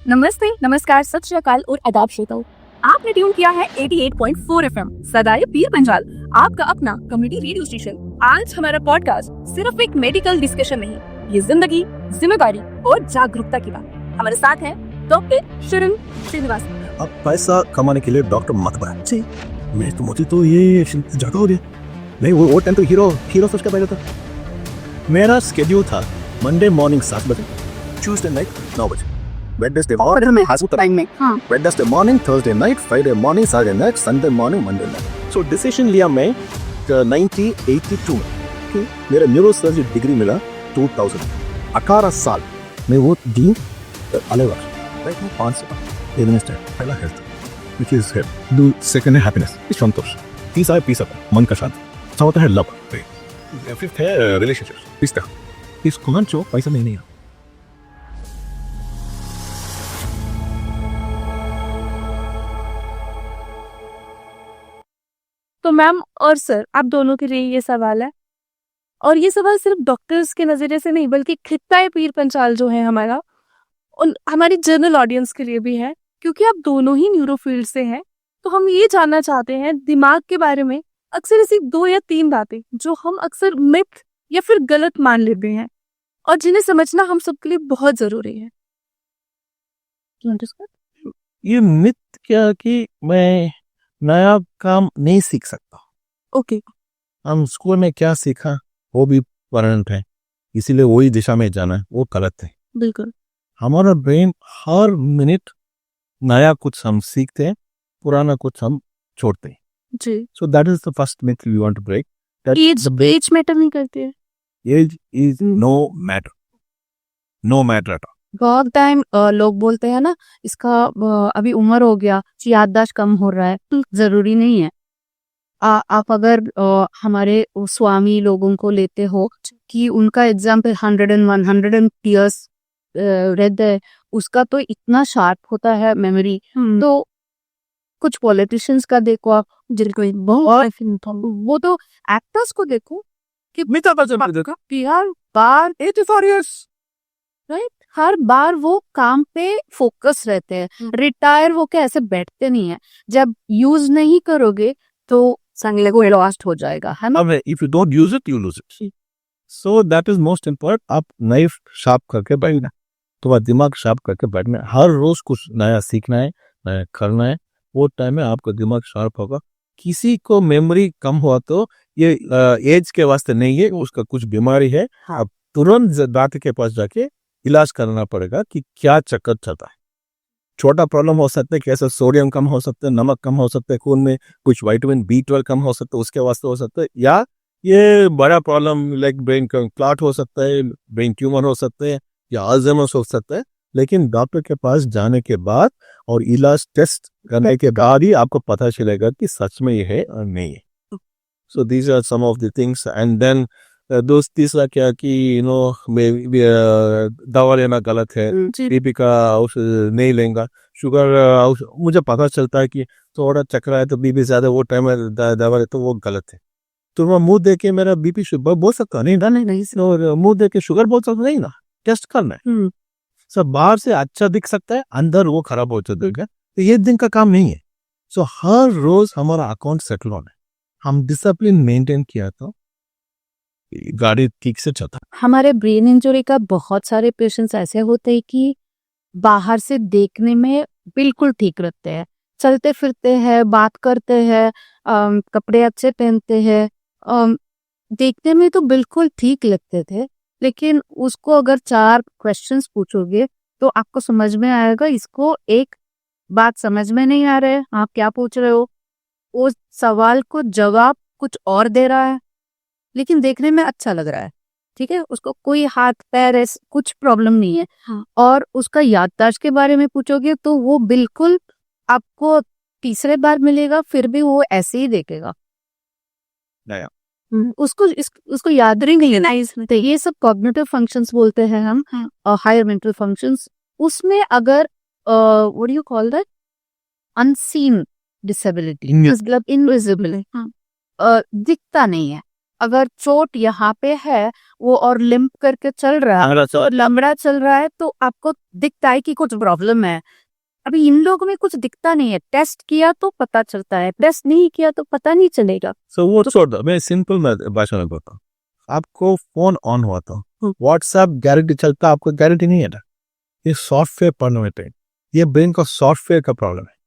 नमस्ते, नमस्कार, सत श्री अकाल और आदाब श्रोताओं। आपने ट्यून किया है 88.4 एफएम सदाए पीर पंजाल, आपका अपना कम्युनिटी रेडियो स्टेशन। आज हमारा पॉडकास्ट सिर्फ एक मेडिकल डिस्कशन नहीं, ये जिंदगी, जिम्मेदारी और जागरूकता की बात। हमारे साथ है डॉक्टर शरण श्रीनिवास। अब पैसा कमाने के लिए डॉक्टर मत बना। जी, मुझे तो ये ज्यादा हो गया। नहीं, वो टाइम तो हीरो सोच के पहले था। मेरा स्केड्यूल था मंडे मॉर्निंग 7 बजे, ट्यूसडे नाइट 9 बजे, Wednesday morning, Thursday night, Friday morning, Saturday night, Sunday morning, Monday night. So decision लिया मैं 1982 में। मेरा न्यूरो सर्जरी डिग्री मिला 2000। 18 साल में वो दी अलग राइट में 5 साल मिनिस्टर। पहला health which is health, do second है happiness, संतोष, तीसरा है पीस, मन का शांति, चौथा है लव, फिफ्थ है रिलेशनशिप। इस कौन चो पैसा नहीं है। तो मैम और सर, आप दोनों के लिए ये सवाल है, और ये सवाल सिर्फ डॉक्टर्स के नजरिए से नहीं बल्कि खित्ता पीर पंचाल जो है हमारा, उन हमारी जनरल ऑडियंस के लिए भी है, क्योंकि आप दोनों ही न्यूरो फील्ड से हैं। तो हम ये जानना चाहते हैं दिमाग के बारे में अक्सर ऐसी 2 या 3 बातें जो हम अक्सर मिथ या फिर गलत मान लेते हैं और जिन्हें समझना हम सबके लिए बहुत जरूरी है। ये मिथ क्या कि मैं नया काम नहीं सीख सकता। ओके, हम स्कूल में क्या सीखा वो भी परमानेंट है, इसीलिए वही दिशा में जाना है, वो गलत है। बिल्कुल। हमारा ब्रेन हर मिनट नया कुछ हम सीखते हैं, पुराना कुछ हम छोड़ते हैं। जी। So that is the first myth we want to break. Age matter नहीं करती है। Age is no matter at all. बहुत टाइम लोग बोलते हैं ना, इसका अभी उम्र हो गया, याददाश्त कम हो रहा है। जरूरी नहीं है। आप अगर हमारे स्वामी लोगों को लेते हो कि उनका एग्जाम्पल 101 100 इयर्स रहता है, उसका तो इतना शार्प होता है मेमोरी। तो कुछ पॉलिटिशियंस का देखो आप, जिनको वो तो एक्टर्स को देखो कि हर बार 84 इयर्स राइट, हर बार वो काम पे फोकस रहते हैं। रिटायर होके ऐसे बैठते नहीं है। जब यूज नहीं करोगे तो संगले को लॉस्ट हो जाएगा, है ना। If you don't use it you lose it. So that is most important. आप नाइफ शार्प करके बैठना, तुम्हारा दिमाग शार्प करके बैठना है। हर रोज कुछ नया सीखना है, नया करना है। वो टाइम में आपका दिमाग शार्प होगा। किसी को मेमोरी कम हुआ तो ये एज के वास्ते नहीं है, उसका कुछ बीमारी है। आप तुरंत डॉक्टर के पास जाके इलाज करना पड़ेगा कि क्या चक्कर चलता है। छोटा प्रॉब्लम हो सकता है, कैसे सोडियम कम हो सकता है, नमक कम हो सकता है, खून में कुछ विटामिन B12 कम हो सकता है, उसके वास्ते हो सकता है। या ये बड़ा प्रॉब्लम लाइक ब्रेन क्लॉट हो सकता है, ब्रेन ट्यूमर हो सकता है, या अल्जाइमर हो सकता है। लेकिन डॉक्टर के पास जाने के बाद और इलाज टेस्ट करने के बाद ही आपको पता चलेगा कि सच में ये है और नहीं है। So these are some of the things. And then दोस्त तीसरा क्या कि दवा लेना गलत है, बीपी का औषध नहीं लेंगे, शुगर मुझे पता चलता है कि थोड़ा चक्कर है तो बीपी ज्यादा, वो टाइम में दवा ले तो वो गलत है। तो मैं मुंह दे के मेरा बीपी शुगर बोल सकता नहीं, और मुंह दे के शुगर बोल सकता नहीं ना, टेस्ट करना है। सब बाहर से अच्छा दिख सकता है, अंदर वो खराब हो जाएगा। तो ये दिन का काम नहीं है। सो हर रोज हमारा अकाउंट सेटल होना है। हम डिसिप्लिन मेंटेन किया तो गाड़ी ठीक से चलता। हमारे ब्रेन इंजरी का बहुत सारे पेशेंट्स ऐसे होते हैं कि बाहर से देखने में बिल्कुल ठीक रहते हैं, चलते फिरते हैं, बात करते हैं, कपड़े अच्छे पहनते हैं, देखने में तो बिल्कुल ठीक लगते थे। लेकिन उसको अगर 4 क्वेश्चंस पूछोगे तो आपको समझ में आएगा इसको एक बात समझ में नहीं आ रहा है, आप क्या पूछ रहे हो। वो सवाल को जवाब कुछ और दे रहा है, लेकिन देखने में अच्छा लग रहा है। ठीक है, उसको कोई हाथ पैर कुछ प्रॉब्लम नहीं है। हाँ। और उसका याददाश्त के बारे में पूछोगे तो वो बिल्कुल आपको तीसरे बार मिलेगा, फिर भी वो ऐसे ही देखेगा। उसको याद नहीं है। तो ये सब कॉग्निटिव फंक्शंस बोलते हैं हम, हायर मेंटल फंक्शंस। उसमें अगर what do you call that, unseen disability, मतलब इनविजिबल, दिखता नहीं है। अगर चोट यहाँ पे है वो और लिम्प करके चल रहा है और लंबड़ा चल रहा है तो आपको दिखता है कि कुछ प्रॉब्लम है। अभी इन लोगों में कुछ दिखता नहीं है, टेस्ट किया तो पता चलता है, टेस्ट नहीं किया तो पता नहीं चलेगा। सो वो छोड़ दो, मैं सिंपल भाषा में बताता हूँ। आपको फोन ऑन हुआ था, व्हाट्सएप गारंटी चलता, आपको गारंटी नहीं है ना। ये सॉफ्टवेयर परमिटेड, ये ब्रेन का सॉफ्टवेयर का प्रॉब्लम है।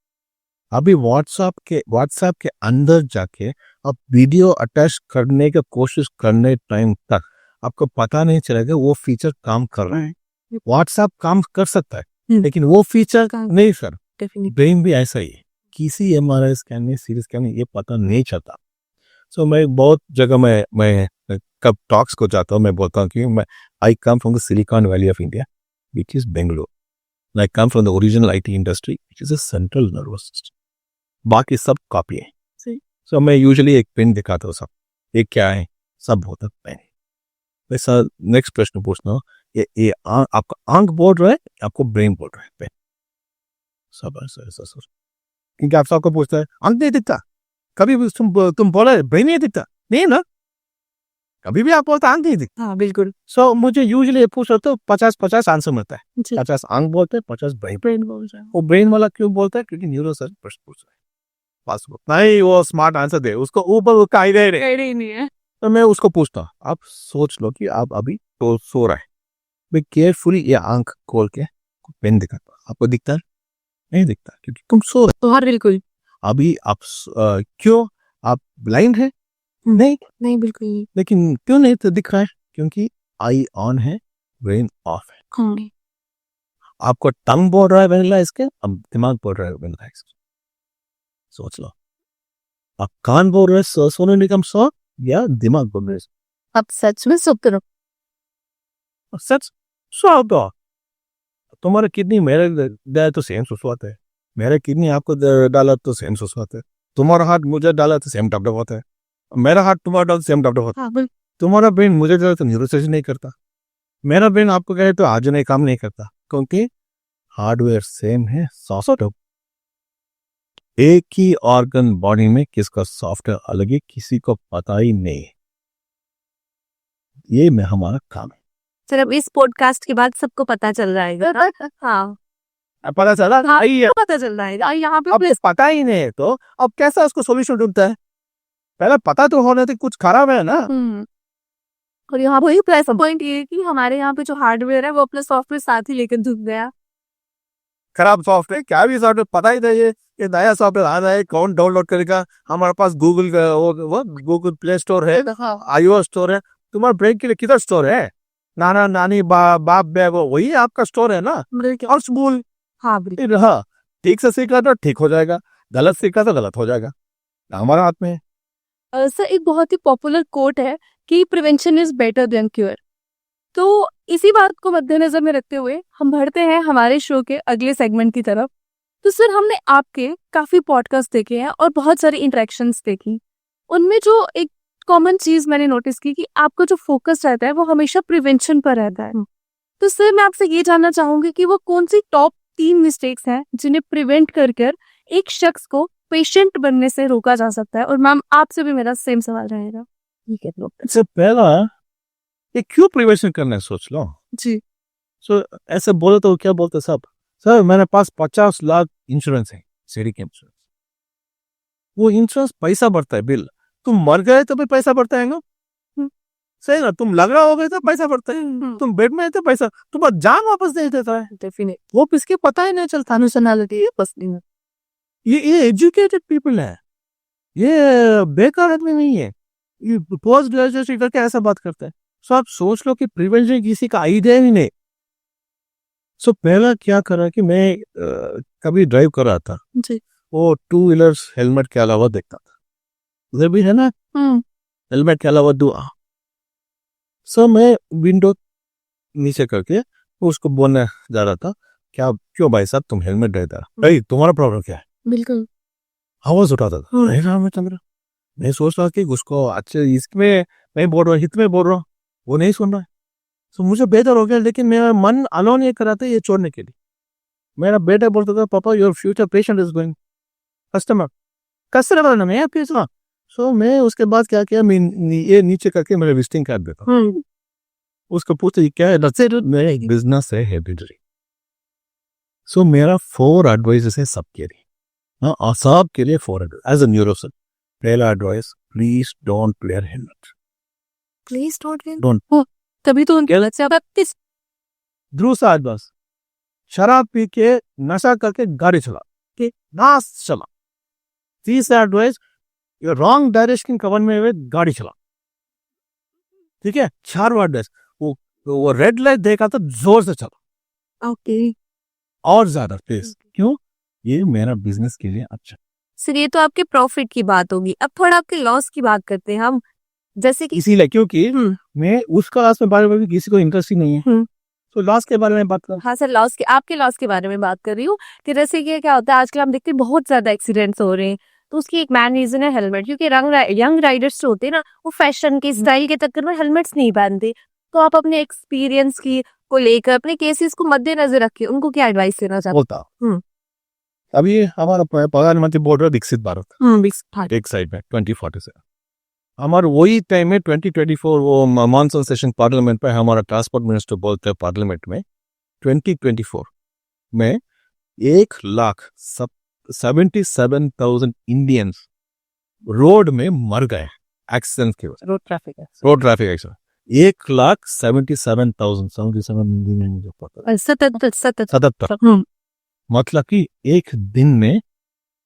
अभी व्हाट्सएप के अंदर जाके आप वीडियो अटैच करने की कोशिश करने टाइम तक आपको पता नहीं चलेगा वो फीचर काम कर रहा है। व्हाट्सएप काम कर सकता है लेकिन वो फीचर नहीं सर। ब्रेन भी ऐसा ही है, किसी MRI स्कैन में, सीटी स्कैन में ये पता नहीं चलता। सो मैं बहुत जगह मैं कब टॉक्स को जाता हूँ, मैं बोलता हूँ कि मैं I come from the Silicon Valley of India which is Bangalore. I come from the original IT industry which is a central nervous system. बाकी सब कॉपी है। सो मैं यूजुअली एक पेन दिखाता हूँ, सब ये क्या है, सब होता पेन। वैसा नेक्स्ट प्रश्न पूछना हो, ये आपका आंख बोल रहा है, आपको ब्रेन बोल रहा है पेन। सब ऐसा सोच, क्योंकि आप सबको पूछता है आंख नहीं दिखता, कभी भी तुम बोला ब्रेन नहीं दिखता, नहीं ना, कभी भी आप बोलते आंख नहीं दिखता। हाँ बिल्कुल। सो मुझे यूजुअली पूछो तो 50-50 आंसर मिलता है। 50 आंख बोलते हैं, 50 ब्रेन बोल रहा है। वो ब्रेन वाला क्यों बोलता है? क्योंकि न्यूरो सर प्रश्न पूछ रहा है, पास नहीं वो स्मार्ट आंसर दे, उसको ऊपर उसका आइडिया नहीं है। तो मैं उसको पूछता हूँ, आप सोच लो कि आप अभी तो सो रहा है, मैं केयरफुली ये आंख खोल के पेन दिखाता हूँ, आपको दिखता है? नहीं दिखता, क्योंकि तुम सो रहे तो हाँ बिल्कुल अभी। आप क्यों, आप ब्लाइंड है? नहीं बिल्कुल नहीं। लेकिन क्यों नहीं तो दिख रहा है? क्योंकि आई ऑन है, ब्रेन ऑफ है। आपको टंग बोल रहा है वैनिला इसके, अब दिमाग बोल रहा है वैनिला इसके। सोच लो, आप कान बोल रहे हैं सोने निगम सो, या दिमाग बोल रहे हैं? अब सच में सुप करो, सच सो दो। तुम्हारा किडनी मेरे डाला तो सेम सुसवाता है, मेरा किडनी आपको डाला तो सेम सुसवाता है, तुम्हारा हाथ मुझे डाला तो सेम डब होता है, मेरा हाथ तुम्हारा डाला तो सेम डब होता है। तुम्हारा ब्रेन मुझे डाला तो न्यूरोसेशन नहीं करता, मेरा ब्रेन आपको कहे तो आज नहीं काम नहीं करता, क्योंकि हार्डवेयर सेम है, सॉफ्टवेयर एक ही ऑर्गन बॉडी में किसका सॉफ्टवेयर अलग है किसी को पता ही नहीं। ये में हमारा काम है। सर अब इस पॉडकास्ट के बाद सबको पता चल जाएगा। हाँ पता चला? हाँ पता चल जाएगा यहाँ पे। अब पता ही नहीं है तो अब कैसा उसको सॉल्यूशन ढूंढता है? पहले पता तो होने तो कुछ खराब है ना। और यहाँ वही प्लस पॉइंट ये है कि हमारे यहाँ पे जो हार्डवेयर है वो अपना सॉफ्टवेयर साथ ही लेकर धुल गया। खराब सॉफ्टवेयर क्या भी सॉफ्टवेयर पता ही नहीं है, ये नया सॉफ्टवेयर आ रहा है, कौन डाउनलोड करेगा? हमारे पास गूगल का वो गूगल प्ले स्टोर है, iOS स्टोर है, तुम्हारे ब्रेन के लिए किधर स्टोर है? नाना नानी बाप बेगो वही आपका स्टोर है ना। और स्कूल हाँ ठीक से सीखा तो ठीक हो जाएगा, गलत सीखा तो गलत हो जाएगा, हमारा हाथ में है। सर एक बहुत ही पॉपुलर कोट है कि prevention is better than cure. तो इसी बात को मद्देनजर में रखते हुए हम बढ़ते हैं हमारे शो के अगले सेगमेंट की तरफ। तो सर हमने आपके काफी पॉडकास्ट देखे हैं और बहुत सारी इंटरेक्शंस देखी, उनमें जो एक कॉमन चीज मैंने नोटिस की कि आपका जो फोकस रहता है वो हमेशा प्रिवेंशन पर रहता है। तो सर मैं आपसे ये जानना चाहूंगी कि वो कौन सी टॉप 3 मिस्टेक्स हैं जिन्हें प्रिवेंट कर एक शख्स को पेशेंट बनने से रोका जा सकता है। और मैम आपसे भी मेरा सेम सवाल रहेगा। ठीक है इससे पहला ये क्यों प्रिवेंशन करना है सोच लो जी। सो ऐसे बोले तो क्या बोलते सब, सर मेरे पास 50 लाख इंश्योरेंस है, सीडी के इंश्योरेंस, वो इंश्योरेंस पैसा बढ़ता है, बिल तुम मर गए तो भी पैसा बढ़ता है ना, सही ना, तुम लग रहा हो गए तो पैसा बढ़ता है, तुम बेड में है तो पैसा, तुम्हारा जान वापस दे देता है डेफिनेट, वो किसके पता ही नहीं चलता। अनुसनालिटी बस नहीं, ये एजुकेटेड पीपल है, ये बेकार आदमी नहीं है, ये पोस्ट ग्रेजुएशन करके ऐसा बात करता है। सो आप सोच लो कि प्रिवेंशन किसी का आइडिया ही नहीं। सो पहला क्या करा कि मैं कभी ड्राइव कर रहा था जी, वो 2 व्हीलर्स हेलमेट के अलावा देखता था, उधर भी है ना हेलमेट के अलावा दुआ। सो मैं विंडो नीचे करके उसको बोलने जा रहा था, क्या क्यों भाई साहब तुम हेलमेट रहता भाई, तुम्हारा प्रॉब्लम क्या है? बिल्कुल आवाज उठाता था, मैं सोच रहा कि उसको अच्छे इसमें मैं बोल रहा हूँ, हित में बोल रहा हूँ, वो नहीं सुन रहा है। तो मुझे बेहतर हो गया, लेकिन मेरा मन अलाउ नहीं करा था ये छोड़ने के लिए। मेरा बेटा बोलता था पापा your future patient is going customer में सो मैं उसके बाद क्या किया, मैं ये नीचे करके मेरे विजिटिंग कार्ड देता हूँ। उसको पूछते ये क्या है, मेरा एक बिजनेस है हेरिडिटरी। सो मेरा 4 एडवाइस है सबके लिए, हाँ सबके लिए 4 एडवाइस एज अ न्यूरोसर्जन। पहला advice, please don't wear helmet, please don't don't. तभी तो उनके गलत से अब किस दूसरा एडवाइस, शराब पी के नशा करके गाड़ी चला के ना चला। तीसरा एडवाइस, रॉन्ग डायरेक्शन कवर में हुए गाड़ी चला, ठीक है। 4वां एडवाइस, वो रेड लाइट देखा तो जोर से चला ओके और ज्यादा प्लीज। क्यों? ये मेरा बिजनेस के लिए अच्छा। सर, ये तो आपके प्रॉफिट की बात होगी। अब थोड़ा आपके लॉस की बात करते हैं हम, जैसे कि इसीलिए क्योंकि मैं उस क्लास में बारे में भी किसी को इंटरेस्ट ही नहीं है, तो लॉस के बारे में बात कर। हाँ सर, लॉस के, आपके लॉस के बारे में बात कर रही हूँ कि जैसे कि क्या होता है आजकल हम देखते हैं बहुत ज्यादा एक्सीडेंट्स हो रहे हैं, तो उसकी एक मेन रीजन है हेलमेट। क्योंकि यंग राइडर्स जो होते हैं ना, वो फैशन के स्टाइल के चक्कर में हेलमेट्स नहीं पहनते। तो आप अपने एक्सपीरियंस की को लेकर अपने केसेस को मद्देनजर रखिए, उनको क्या एडवाइस देना चाहते बोलता अभी हमारा प्रधानमंत्री बोल रहा है विकसित भारत, हैं? एक साइड में 2047 हमारा वही टाइम में 2024 वो मानसून सेशन पार्लियामेंट पे हमारा ट्रांसपोर्ट मिनिस्टर बोलते हैं पार्लियामेंट में 2024 में 1,77,000 इंडियंस रोड में मर गए एक्सीडेंट की वजह, रोड ट्रैफिक है रोड ट्रैफिक एक्सीडेंट। 1,77,000 77 सतत मतलब कि एक दिन में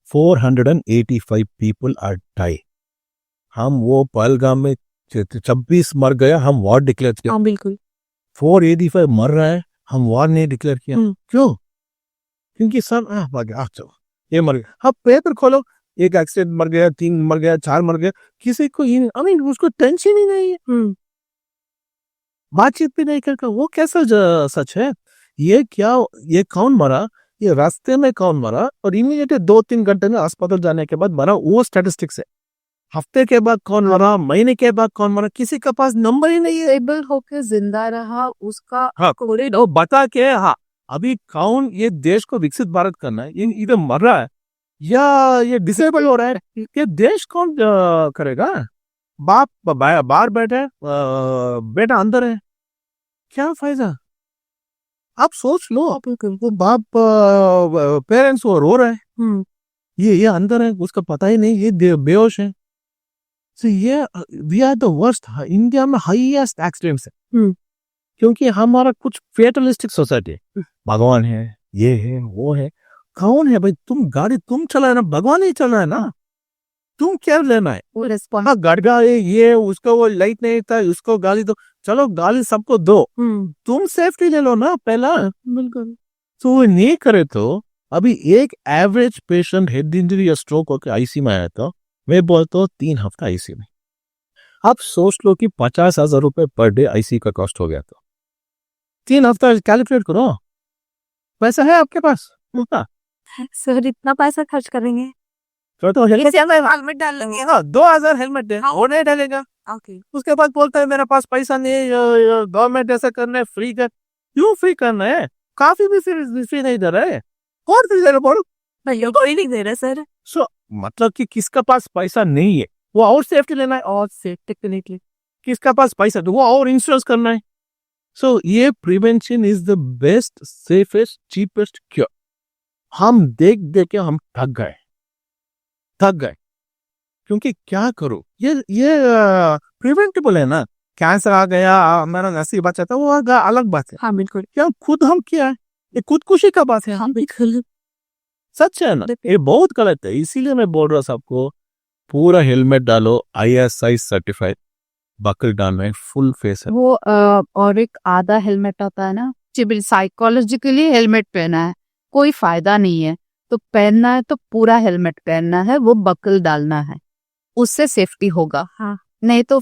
485 पीपल आर डाई। हम वो पहलगाम में 26 मर गया, हम वार डिक्लेयर किया। हाँ बिल्कुल 485 मर रहा है, हम वार नहीं डिक्लेयर किया। क्यों? क्योंकि सब चलो ये मर गया। हाँ पेपर खोलो, एक एक्सीडेंट मर गया, 3 मर गया, 4 मर गया, किसी को उसको टेंशन ही नहीं है, बातचीत भी नहीं करता। वो कैसा सच है? ये क्या, ये कौन मरा, ये रास्ते में कौन मरा और इमीडिएटली 2-3 घंटे में अस्पताल जाने के बाद मरा, वो स्टैटिस्टिक्स है। हफ्ते के बाद कौन मरा, महीने के बाद कौन मरा, किसी के पास नंबर ही नहीं है। स्टेबल होकर जिंदा रहा उसका हाँ तो बता के, हाँ अभी कौन ये देश को विकसित भारत करना है, ये इधर मर रहा है या ये डिसेबल हो रहा है, ये देश कौन करेगा? बाप बाहर बैठे है, बेटा अंदर है, क्या फायदा? आप सोच लो, वो बाप पेरेंट्स वो रो रहे हैं, ये अंदर है, उसका पता ही नहीं, ये बेहोश है। So ये we are the worst, India में हाईएस्ट एक्सीडेंट्स है क्योंकि हमारा कुछ फेटलिस्टिक सोसाइटी है। भगवान है, ये है, वो है। कौन है भाई? तुम गाड़ी तुम चला है ना, भगवान ही चला है ना, तुम क्या लेना है? वो रिस्पॉन्स हाँ गड़गा ये उसको वो लाइट नहीं था, उसको गाली दो, चलो गाली सबको दो, तुम सेफ्टी ले लो ना पहला। बिल्कुल। तो वो नहीं करे तो अभी एक एवरेज पेशेंट हेड इंजरी या स्ट्रोक होकर आईसी में आया था, मैं बोलता हूँ 3 हफ्ता आईसी में। आप सोच लो कि 50,000 रुपए पर डे आईसी का कॉस्ट हो गया, तो 3 हफ्ता कैलकुलेट करो, पैसा है आपके पास? सर इतना पैसा खर्च करेंगे? तो हेलमेट डाल लेंगे। 2,000 हेलमेट है, वो नहीं डालेगा। ओके उसके बाद बोलता है मेरे पास पैसा नहीं, गवर्नमेंट ऐसा करना है, फ्री कर। क्यों फ्री करना है? काफी भी फ्री नहीं दे रहा है, और फ्री दे रहा बोलो। भैया कोई नहीं दे रहा सर। सो मतलब कि किसका पास पैसा नहीं है वो और सेफ्टी लेना है, और सेफ टेक्निकली किसका पास पैसा तो वो और इंश्योरेंस करना है। सो ये prevention is the best, safest, cheapest cure. हम देख देख के हम थक गए क्योंकि क्या करो, ये प्रिवेंटेबल है ना। कैंसर आ गया, मेरा नसीब बचा था, वो अलग बात है। हाँ बिल्कुल। क्या खुद हम किया है, ये खुदकुशी का बात है। हाँ बिल्कुल। सच है ना, ये बहुत गलत है। इसीलिए मैं बोल रहा सबको पूरा हेलमेट डालो, ISI सर्टिफाइड बकल डालना है, फुल फेस है। वो और एक आधा हेलमेट आता है ना, साइकोलॉजिकली हेलमेट पहना है कोई फायदा नहीं है, तो पहनना है तो पूरा हेलमेट पहनना है, वो बकल डालना है, उससे सेफ्टी होगा। हाँ नहीं तो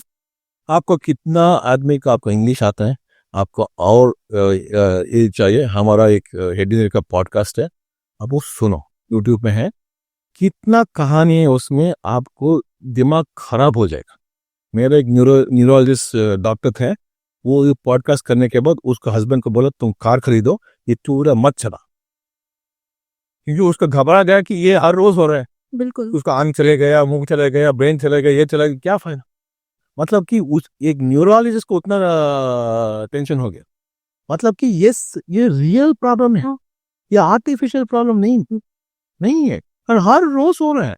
आपको कितना आदमी का आपको इंग्लिश आता है, आपको और ये चाहिए। हमारा एक हेडिंग का पॉडकास्ट है, अब वो सुनो, यूट्यूब में है, कितना कहानी है उसमें, आपको दिमाग खराब हो जाएगा। मेरा एक न्यूरोलॉजिस्ट डॉक्टर थे, वो पॉडकास्ट करने के बाद उसका हस्बैंड को बोला तुम कार खरीदो, ये पूरा मत चला, क्योंकि उसका घबरा गया कि ये हर रोज हो रहा है। बिल्कुल उसका आंख चले गया, मुंह चले गया, ब्रेन चले गया, ये चला गया, क्या फायदा? मतलब कि उस एक न्यूरोलॉजिस्ट को उतना टेंशन हो गया। मतलब कि ये रियल प्रॉब्लम है, ये आर्टिफिशियल प्रॉब्लम नहीं है, और हर रोज हो रहा है।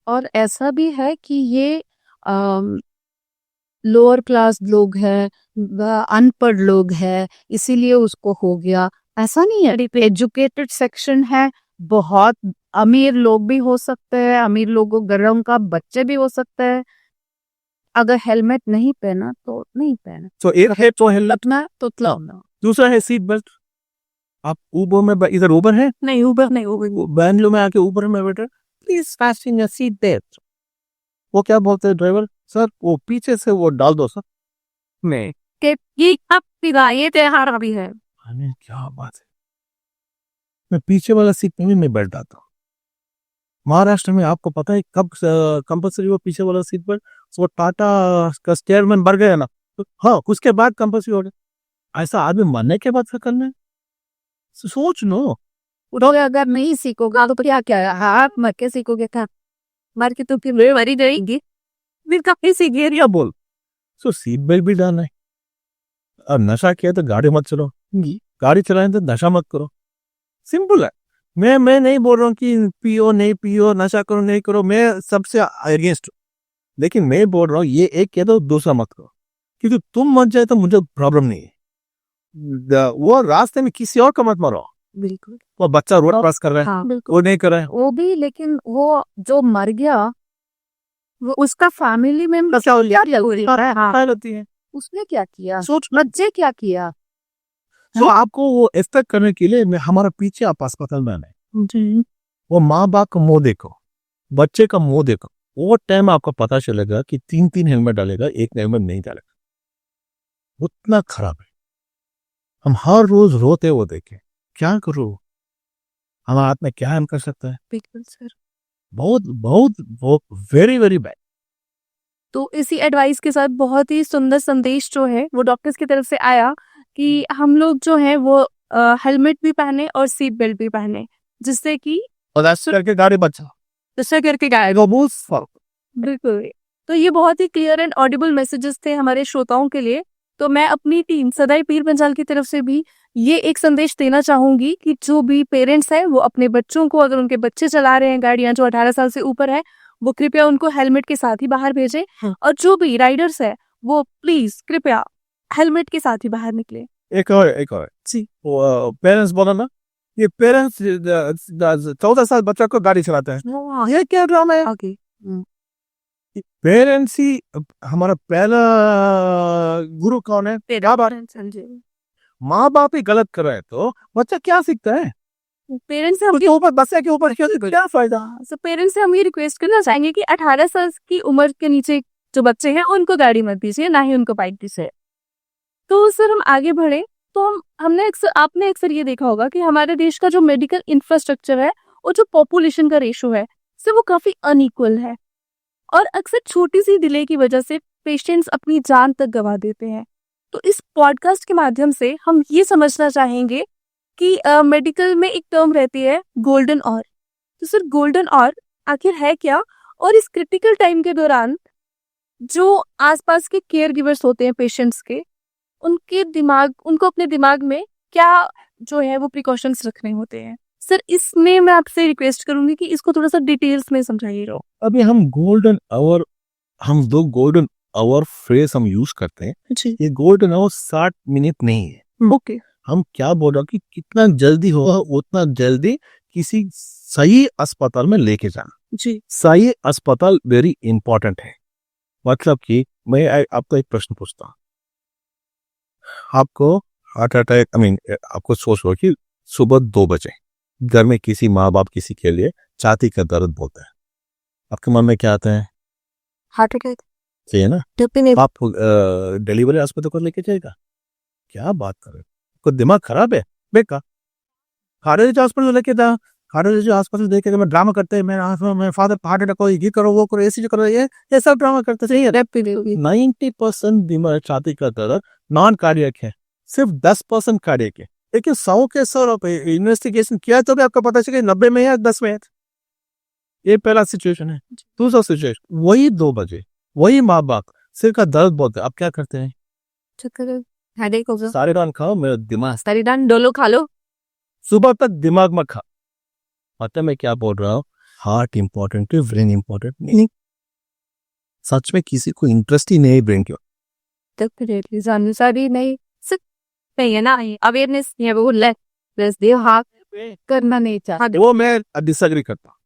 और ऐसा भी है कि ये लोअर क्लास लोग हैं, अनपढ़ लोग हैं, इसीलिए उसको हो गया, ऐसा नहीं है। एजुकेटेड सेक्शन है, बहुत अमीर लोग भी हो सकते हैं, अमीर लोगों घरों का बच्चे भी हो सकते हैं। अगर हेलमेट नहीं पहना तो नहीं पहना, तो एक है तो हेलमेट, अपना तो चलाना। दूसरा है सीट बेल्ट। आप ऊबर में, इधर ऊबर है, नहीं, ऊबर नहीं, ऊबर बैंगलोर में आके ऊबर में बैठे, please fasten your seat belt. वो क्या बोलते हैं ड्राइवर, सर वो पीछे से वो डाल दो सर। नहीं, के ये आप ये त्योहार भी है। अरे क्या बात है, मैं पीछे वाला सीट में भी मैं बैठ जाता हूँ। महाराष्ट्र में आपको पता है कब कंपल्सरी वो पीछे वाला सीट पर, वो टाटा का चेयरमैन बढ़ गया ना, तो हाँ उसके बाद कंपल्सरी हो गया। ऐसा आदमी मरने के बाद करना है, सोच लो। तो अगर नहीं सीखोगा तो क्या क्या आप मर के सीखोगे था? मर के तो फिर मैं मरी जाएगी, फिर कभी सीखिए। क्या बोल, सो सीट बेल्ट भी डालना है। अब नशा किया तो गाड़ी मत चलो, गाड़ी चलाएं तो नशा मत करो, सिंपल है। मैं नहीं बोल रहा हूँ कि पियो नहीं पियो, नशा करो नहीं करो, मैं सबसे अगेंस्ट हूँ, लेकिन मैं बोल रहा हूँ ये एक कह दो दूसरा मत करो, क्योंकि तुम मत जाए तो मुझे प्रॉब्लम नहीं है। वो रास्ते में किसी और को मत मारो। बिल्कुल, वो बच्चा रोड क्रॉस कर रहा है, हाँ वो नहीं कर रहा है, वो भी, लेकिन वो जो मर गया वो उसका फैमिली मेंबर रहती है। उसने क्या किया, सोच, बच्चे क्या किया? तो आपको वो एक्सपेक्ट करने के लिए हमारा पीछे आप अस्पताल में आना है। वो माँ बाप का मुंह देखो, बच्चे का मुंह देखो, वो टाइम आपको पता चलेगा कि 3 हेलमेट डालेगा, एक हेलमेट नहीं डालेगा, उतना खराब है। हम हर रोज रोते वो देखे, क्या करो, हमारे हाथ में क्या हम कर सकता है? बिल्कुल सर। बहुत बहुत बहुत वेरी वेरी बैड। तो इसी एडवाइस के साथ बहुत ही सुंदर संदेश जो है वो डॉक्टर्स की तरफ से आया कि हम लोग जो है वो हेलमेट भी पहने और सीट बेल्ट भी पहने, जिससे कि करके गाड़ी बचा, जिससे करके बिल्कुल। तो ये बहुत ही क्लियर एंड ऑडिबल मैसेजेस थे हमारे श्रोताओं के लिए। तो मैं अपनी टीम सदाई पीर पंजाल की तरफ से भी ये एक संदेश देना चाहूंगी कि जो भी पेरेंट्स हैं वो अपने बच्चों को, अगर उनके बच्चे चला रहे हैं गाड़ियां जो 18 साल से ऊपर है, वो कृपया उनको हेलमेट के साथ ही बाहर भेजें। और जो भी राइडर्स है वो प्लीज कृपया हेलमेट के साथ ही बाहर निकले। एक और जी। पेरेंट्स बोला ना, ये पेरेंट्स 14 साल बच्चा को गाड़ी चलाता है, ये क्या ड्रामा है? आगे पेरेंट्स ही हमारा पहला गुरु कौन है? क्या बात, माँ बाप ही गलत कर रहे हैं तो बच्चा क्या सीखता है? पेरेंट्स से हम उसके ऊपर, बच्चे के ऊपर क्या फायदा? सो पेरेंट्स से हम ये रिक्वेस्ट करना चाहेंगे कि 18 साल की उम्र के नीचे जो बच्चे हैं उनको गाड़ी मत दीजिए, ना ही उनको बाइक दीजिए। तो सर हम आगे बढ़े तो आपने अक्सर ये देखा होगा कि हमारे देश का जो मेडिकल इंफ्रास्ट्रक्चर है और जो पॉपुलेशन का रेशो है सर वो काफी अनइक्वल है, और अक्सर छोटी सी डिले की वजह से पेशेंट्स अपनी जान तक गंवा देते हैं। तो इस पॉडकास्ट के माध्यम से हम ये समझना चाहेंगे कि मेडिकल में एक टर्म रहती है गोल्डन ऑवर। तो सर गोल्डन ऑवर आखिर है क्या, और इस क्रिटिकल टाइम के दौरान जो आसपास के केयर गिवर्स होते हैं पेशेंट्स के, उनको अपने दिमाग में क्या जो है वो प्रिकॉशंस रखने होते हैं? सर इसमें मैं आपसे रिक्वेस्ट करूंगी कि इसको थोड़ा सा डिटेल्स में समझाइए। अभी हम गोल्डन आवर, हम दो गोल्डन आवर फ्रेज हम यूज करते हैं। जी। ये गोल्डन आवर 60 मिनट नहीं है। ओके। हम क्या बोल रहे हैं कि कितना जल्दी होगा उतना जल्दी किसी सही अस्पताल में लेके जाना। जी। सही अस्पताल वेरी इंपॉर्टेंट है। मतलब कि मैं आपको एक प्रश्न पूछता हूँ, आपको हार्ट अटैक, आपको सोच लो कि सुबह 2 बजे घर में किसी माँ बाप किसी के लिए छाती का दर्द बोलता है, आपके मन में क्या आता है? हार्ट अटैक चाहिए ना, आप डिलीवरी अस्पताल को लेके जाएगा? क्या बात कर रहे हो, आपको दिमाग खराब है बेका? खारेज हॉस्पिटल लेके जा, खारेज हॉस्पिटल देखे मैं ड्रामा करते हैं, मैं फादर हार्ट अटैक को, ये करो वो करो, ऐसी करो, ये सब ड्रामा करते चाहिए। 90% दिमाग छाती का दर्द नॉन कार्डियक है, सिर्फ 10% कार्डियक है। लेकिन 100 के 100 इन्वेस्टिगेशन किया तो भी आपको पता चले 90 में है 10 में है। ये पहला सिचुएशन है। दूसरा सिचुएशन, वही 2 बजे वही माँ बाप सिर का दर्द बहुत है, आप क्या करते हैं? हेडेक होगा, सारे दान खाओ, मेरा दिमाग सारी डान डोलो खा लो। सुबह तक दिमाग में खा। पता मैं क्या बोल रहा हूँ? हार्ट इंपॉर्टेंट है, ब्रेन इंपॉर्टेंट नहीं। सच में किसी को इंटरेस्ट ही नहीं ब्रेन के। डेफिनेटली जानकारी नहीं सिर्फ नहीं है ना, अवेयरनेस नहीं है, वो लेट प्लस दे हाथ करना नहीं चाहते। वो मैं डिसएग्री करता हूँ।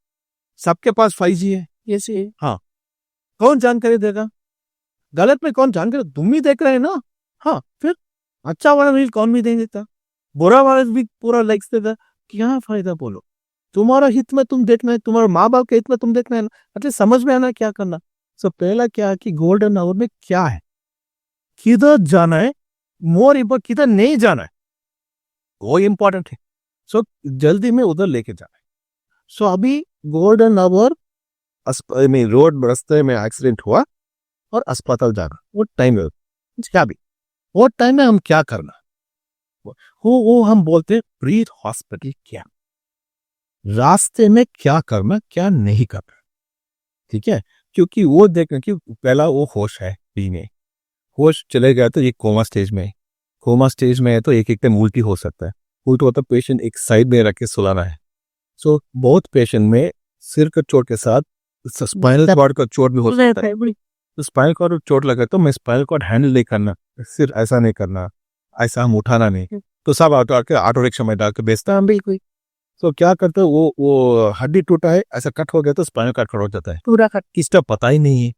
सबके पास 5G है, ये हाँ, कौन जानकारी देगा? गलत में कौन जानकारी? तुम ही देख रहे हैं ना। हाँ, फिर अच्छा वाला रील कौन भी नहीं देता, बुरा वाला भी पूरा लाइक्स देता, क्या फायदा? बोलो, तुम्हारा हित में तुम देखना है, तुम्हारे माँ बाप के हित में तुम देखना है ना, अच्छा समझ में आना क्या करना। सो पहला क्या कि गोल्डन आवर में क्या है, किधर जाना है, मोर इम्पोर्टेंट किधर नहीं जाना है, वो इम्पोर्टेंट है। सो जल्दी में उधर लेके जाना है। सो अभी गोल्डन आवर में रोड रास्ते में एक्सीडेंट हुआ और अस्पताल जाना, वो टाइम है क्या भी, वो टाइम में हम क्या करना, वो हम बोलते हैं प्री हॉस्पिटल क्या, रास्ते में क्या करना क्या नहीं करना, ठीक है? क्योंकि वो देखना कि पहला वो होश है पीने, होश चले गया तो ये कोमा स्टेज में है, कोमा स्टेज में है तो एक टाइम उल्टी हो सकता है, उल्टी होता पेशेंट एक साइड में रख के सुलाना है। सो बहुत पेशेंट में सिर का चोट के साथ स्पाइनल कॉर्ड का चोट भी हो सकता है। तो स्पाइनल कॉर्ड चोट लगा तो मैं स्पाइनल कॉर्ड हैंडल नहीं करना, सिर ऐसा नहीं करना, ऐसा हम उठाना नहीं, तो सब ऑटो रिक्शा में डाल के बेचता हम बिल्कुल। तो क्या करते हैं, वो हड्डी टूटा है, ऐसा कट हो गया तो स्पाइनल कॉर्ड कट हो जाता है, पूरा कट, किसका पता ही नहीं है।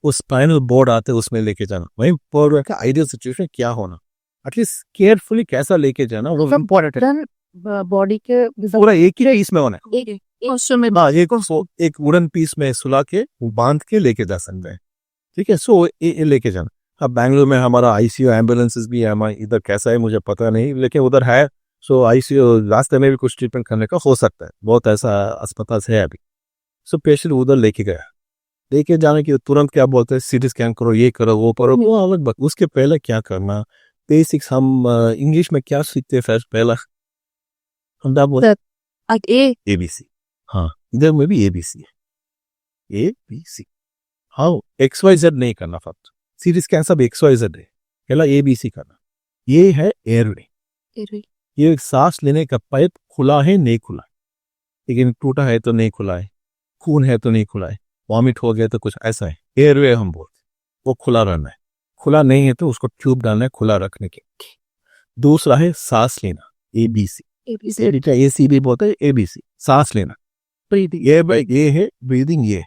वो स्पाइनल बोर्ड आते हैं उसमें लेके जाना, वही बोर्ड का आइडियल सिचुएशन क्या होना, एटलीस्ट केयरफुली कैसा लेके जाना वो इम्पोर्टेंट है। बॉडी के पूरा एक ही पीस में होना है, एक एक वुडन पीस में सुला के बांध के लेके जा सकते हैं, ठीक है? सो ये लेके जाना। अब बैंगलोर में हमारा आईसीयू एम्बुलेंसेस भी है, हमारे इधर कैसा है मुझे पता नहीं, लेकिन उधर है। सो आईसीयू रास्ते में भी कुछ ट्रीटमेंट करने का हो सकता है, बहुत ऐसा अस्पताल है अभी। सो पेशेंट उधर लेके गया, लेके जाने की तुरंत क्या बोलते हैं, सीटी स्कैन करो, ये करो, वो करो, वो अलग बात। उसके पहले क्या करना, बेसिक्स हम इंग्लिश में क्या सीखते हैं पहला, हम क्या बोलते हैं ABC। हाँ, इधर में भी ABC है, ABC। हाँ, XYZ नहीं करना, फक्त सीटी स्कैन सब XYZ है, पहला ABC करना। ये है एयरवे, ये सांस लेने का पाइप खुला है नहीं खुला है, लेकिन टूटा है तो नहीं खुला है, खून है तो नहीं खुला है, वॉमिट हो गया तो कुछ ऐसा है, एयरवे हम बोलते, वो खुला रहना है, खुला नहीं है तो उसको ट्यूब डालना है खुला रखने के। दूसरा है सांस लेना, ABC, AC भी बोलते हैं, ABC सांस लेना, ब्रीदिंग, ये है ब्रीदिंग, ये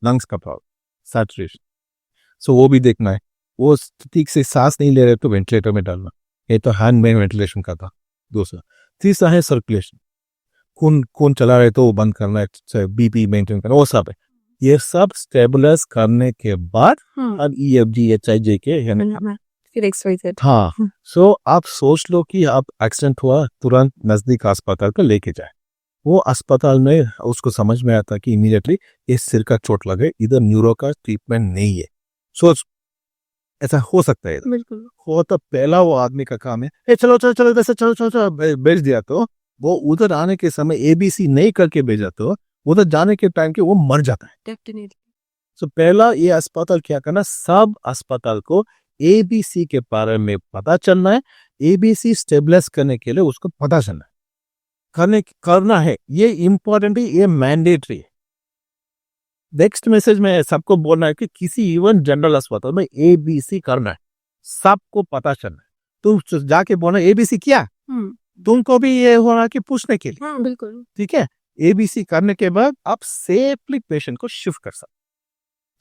लंग्स का प्रॉब्लम, सैचुरेशन। सो वो भी देखना है, वो ठीक से सांस नहीं ले रहे तो वेंटिलेटर में डालना, ये तो हैंड में वेंटिलेशन का था। दूसरा, तीसरा है सर्कुलेशन, खून चला रहे तो वो बंद करना है, बीपी मेंटेन करना, वो सब है। ये सब स्टेबलाइज करने के बाद अब EFG HIJ के फिर XYZ। हाँ, सो आप सोच लो कि आप एक्सीडेंट हुआ, तुरंत नजदीक अस्पताल पर लेके जाए। वो अस्पताल में उसको समझ में आता कि इमीडिएटली ये सिर का चोट लगे, इधर न्यूरो का ट्रीटमेंट नहीं है। सोच, ऐसा हो सकता है बिल्कुल हो, तो पहला वो आदमी का काम है, चलो चलो चलो वैसे चलो चलो चलो भेज दिया, तो वो उधर आने के समय ABC नहीं करके भेजा तो उधर जाने के टाइम के वो मर जाता है। डेफिनेटली। तो पहला ये अस्पताल क्या करना, सब अस्पताल को ABC के बारे में पता चलना है, ABC स्टेबलाइज करने के लिए उसको पता चलना है, करना है, ये इंपॉर्टेंट है, ये मैंडेटरी है। नेक्स्ट मैसेज में सबको बोलना है कि किसी इवन जनरल अस्पताल में ABC करना है, सबको पता चलना है। तुम जाके बोलना ABC क्या, तुमको भी ये होना कि पूछने के लिए, बिल्कुल ठीक है? ABC करने के बाद आप सेफली पेशेंट को शिफ्ट कर सकते,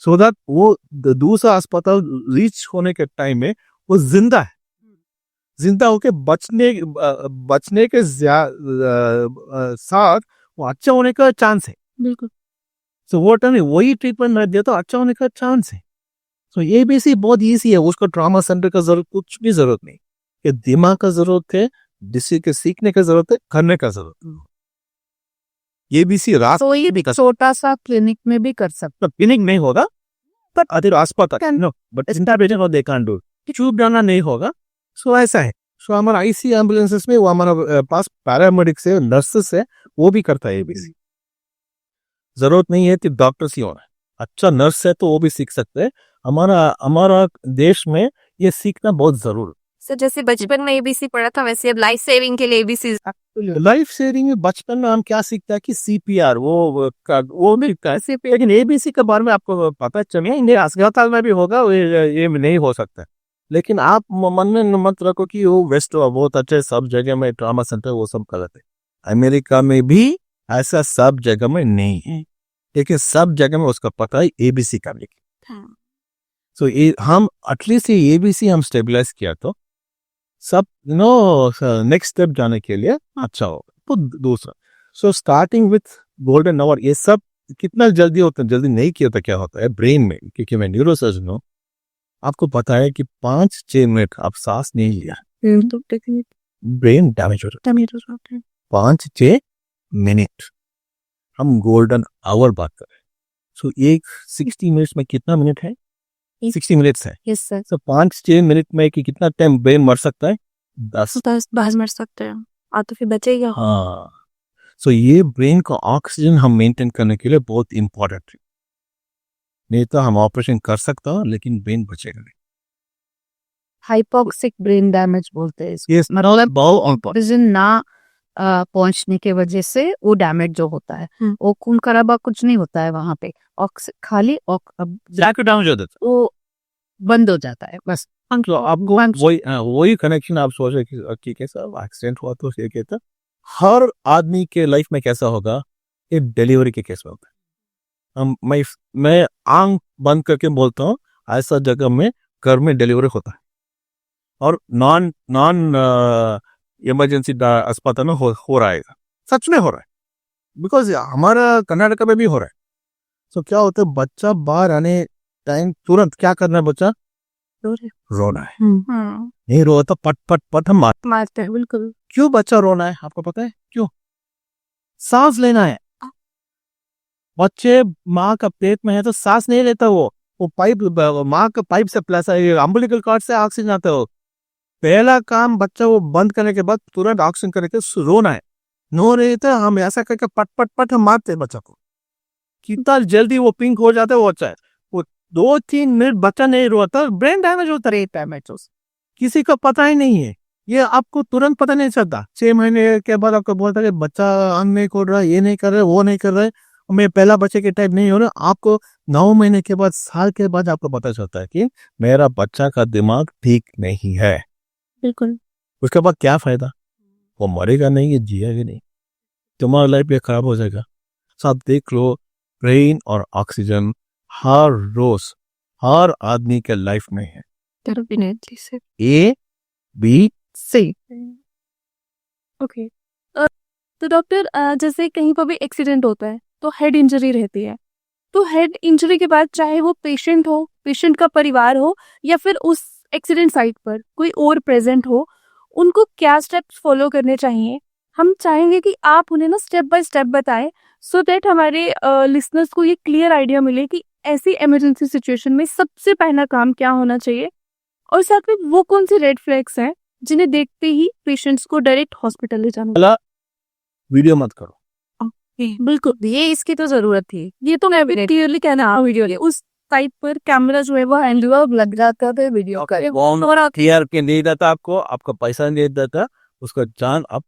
सो दैट वो दूसरा अस्पताल रीच होने के टाइम में वो जिंदा है, जिंदा होके बचने के साथ वो अच्छा होने का चांस है। बिल्कुल। सो वो टाइम वही ट्रीटमेंट नहीं दिया तो अच्छा होने का चांस है। सो ABC बहुत ईजी है, उसको ट्रॉमा सेंटर का जरूरत कुछ भी जरूरत नहीं, ये दिमाग का जरूरत है, जिससे के सीखने का जरूरत है, करने का जरूरत है। ABC रात तो ये छोटा सा क्लिनिक में भी कर सकते, क्लिनिक नहीं होगा बट अदर अस्पताल नो, बट इंटरवेंशन और दे कैन डू, चुप जाना नहीं होगा। सो ऐसा है। सो हमारा IC एम्बुलेंसेस में वो हमारा पास पैरामेडिक्स है, नर्सेस है, वो भी करता है ABC। जरूरत नहीं है कि डॉक्टर ही होना है, अच्छा नर्स है तो वो भी सीख सकते हैं। हमारा देश में ये सीखना बहुत जरूरी है। सर जैसे बचपन में एबीसी पढ़ा था वैसे अब लाइफ सेविंग के लिए एबीसी लाइफ सेविंग में बचपन में हम क्या सीखते हैं कि सीपीआर वो भी सीखता है सीपीआर, लेकिन एबीसी के बारे में आपको पता चल इंडिया अस्पताल में भी होगा, ये नहीं हो सकता है। लेकिन आप मन में मत रखो कि वो वेस्ट बहुत अच्छे सब जगह में ट्रामा सेंटर वो सब गलत है। अमेरिका में भी ऐसा सब जगह में नहीं है, लेकिन सब जगह में उसका पता है एबीसी का लिखा। सो हम एटलीस्ट ये एबीसी हम स्टेबलाइज किया तो सब नेक्स्ट स्टेप जाने के लिए अच्छा होगा। तो दूसरा, so starting with golden hour, ये सब कितना जल्दी होता है, जल्दी नहीं किया तो क्या होता है ब्रेन में, क्योंकि मैं न्यूरोसर्जन हूँ, आपको पता है कि 5-6 मिनट आप सांस नहीं लिया ब्रेन डैमेज हो जाता है। 5-6 मिनट हम गोल्डन आवर बात कर रहे हैं। सो एक 60 मिनट्स में कितना मिनट है? 60 मिनट्स है। Yes sir. सो 5-6 मिनट में कि कितना टाइम ब्रेन मर सकता है? 10 बाहर मर सकते हैं तो फिर बचेगा। हाँ, सो ये ब्रेन का ऑक्सीजन हम मेंटेन करने के लिए बहुत इंपॉर्टेंट है। नहीं तो हम ऑपरेशन कर सकता हूँ लेकिन ब्रेन बचेगा नहीं। हाइपोक्सिक ब्रेन डैमेज बोलते हैं इसको। Yes, मतलब बहुत ऑक्सीजन ना पहुंचने के वजह से वो डैमेज जो होता है वो खून खराबा कुछ नहीं होता है वहां पे, खाली डैमेज हो जाता वो बंद हो जाता है बस। है। तो आपको वही कनेक्शन आप सोच रहे कि कैसा एक्सीडेंट हुआ तो ये कहता हर आदमी के लाइफ में कैसा होगा, ये डिलीवरी के केस में होता है। मैं आंख बंद करके बोलता हूँ ऐसा जगह में घर में डिलीवरी होता है और नॉन इमरजेंसी अस्पताल में हो रहा है, सच में हो रहा है, बिकॉज हमारा कर्नाटक में भी हो रहा है। तो क्या होता है, बच्चा बाहर आने टाइम तुरंत क्या करना है, बच्चा रोना है। नहीं रो तो पट पट पट हम मारते हैं। बिल्कुल। क्यों बच्चा रोना है आपको पता है क्यों? सांस लेना है। बच्चे माँ का पेट में है तो सांस नहीं लेता, वो पाइप माँ का पाइप से प्लस अम्बिलिकल कॉर्ड से ऑक्सीजन आता है। पहला काम बच्चा वो बंद करने के बाद तुरंत ऑक्सीजन करके रोना है। नो रहे थे हम ऐसा करके पट पट पट हम मारते हैं बच्चा को, कितना जल्दी वो पिंक हो जाता है वो अच्छा है। वो 2-3 मिनट बच्चा नहीं रोता, ब्रेन डैमेज होता है, डैमेज किसी को पता ही नहीं है, ये आपको तुरंत पता नहीं चलता। 6 महीने के बाद आपको बोलता है बच्चा अंग नहीं खोल रहा, ये नहीं कर रहा, वो नहीं कर रहा है, मैं पहला बच्चे के टाइप नहीं हो रहा। आपको 9 महीने के बाद, साल के बाद आपको पता चलता है कि मेरा बच्चा का दिमाग ठीक नहीं है। बिल्कुल। उसके बाद क्या फायदा, वो मरेगा नहीं, ये जिएगा नहीं, तुम्हारा लाइफ भी खराब हो जाएगा। तो आप देख लो, ब्रेन और ऑक्सीजन हर रोज हर आदमी के लाइफ में है। A B C. ओके। तो डॉक्टर जैसे कहीं पर भी एक्सीडेंट होता है तो हेड इंजरी रहती है, तो हेड इंजरी के बाद चाहे वो पेशेंट हो, पेशेंट का परिवार हो, या फिर उस एक्सीडेंट साइट पर कोई और प्रेजेंट हो, उनको क्या स्टेप्स फॉलो करने चाहिए? हम चाहेंगे कि आप उन्हें ना स्टेप बाय स्टेप बताएं, सो दैट हमारे लिसनर्स को ये क्लियर आइडिया मिले कि ऐसी इमरजेंसी सिचुएशन में सबसे पहला काम क्या होना चाहिए, और साथ में वो कौन सी रेड फ्लैग्स हैं जिन्हें देखते ही पेशेंट्स को डायरेक्ट हॉस्पिटल ले जाना। पहला, वीडियो मत करो। बिल्कुल, ये इसकी तो जरूरत थी। ये तो मैं क्लियरली कहना, वीडियो उस साइड पर कैमरा जो है वो हैंडल लग जाता था, वीडियो करे क्लियर के नहीं देता आपको, आपका पैसा नहीं देता, उसका जान आप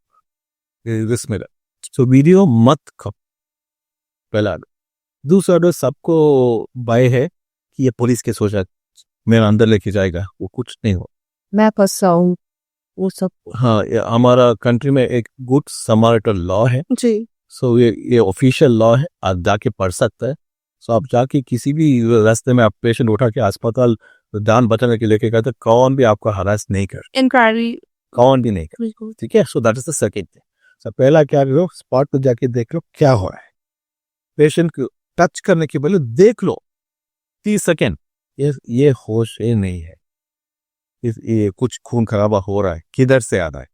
रिस्क में। तो वीडियो मत करो, पहला। दूसरा डर सबको भय है कि ये पुलिस केस हो जाए, मेरा अंदर लेके जाएगा, वो कुछ नहीं हो, मैं फंसा हूँ वो सब। हाँ, हमारा कंट्री में एक गुड समारिटन लॉ है जी। सो ये ऑफिशियल लॉ है, आप जाके पढ़ सकते हैं। सो आप जाके किसी भी रास्ते में आप पेशेंट उठा के अस्पताल जान बचाने के लेके गए तो कौन भी आपको हरास नहीं कर, इंक्वायरी कौन भी नहीं कर, ठीक है। So that is the second thing. So पहला क्या करो, स्पॉट पे जाके देख लो क्या हो रहा है, पेशेंट को टच करने के पहले देख लो 30 सेकेंड, ये होश ही नहीं है, ये कुछ खून खराबा हो रहा है, किधर से आ रहा है,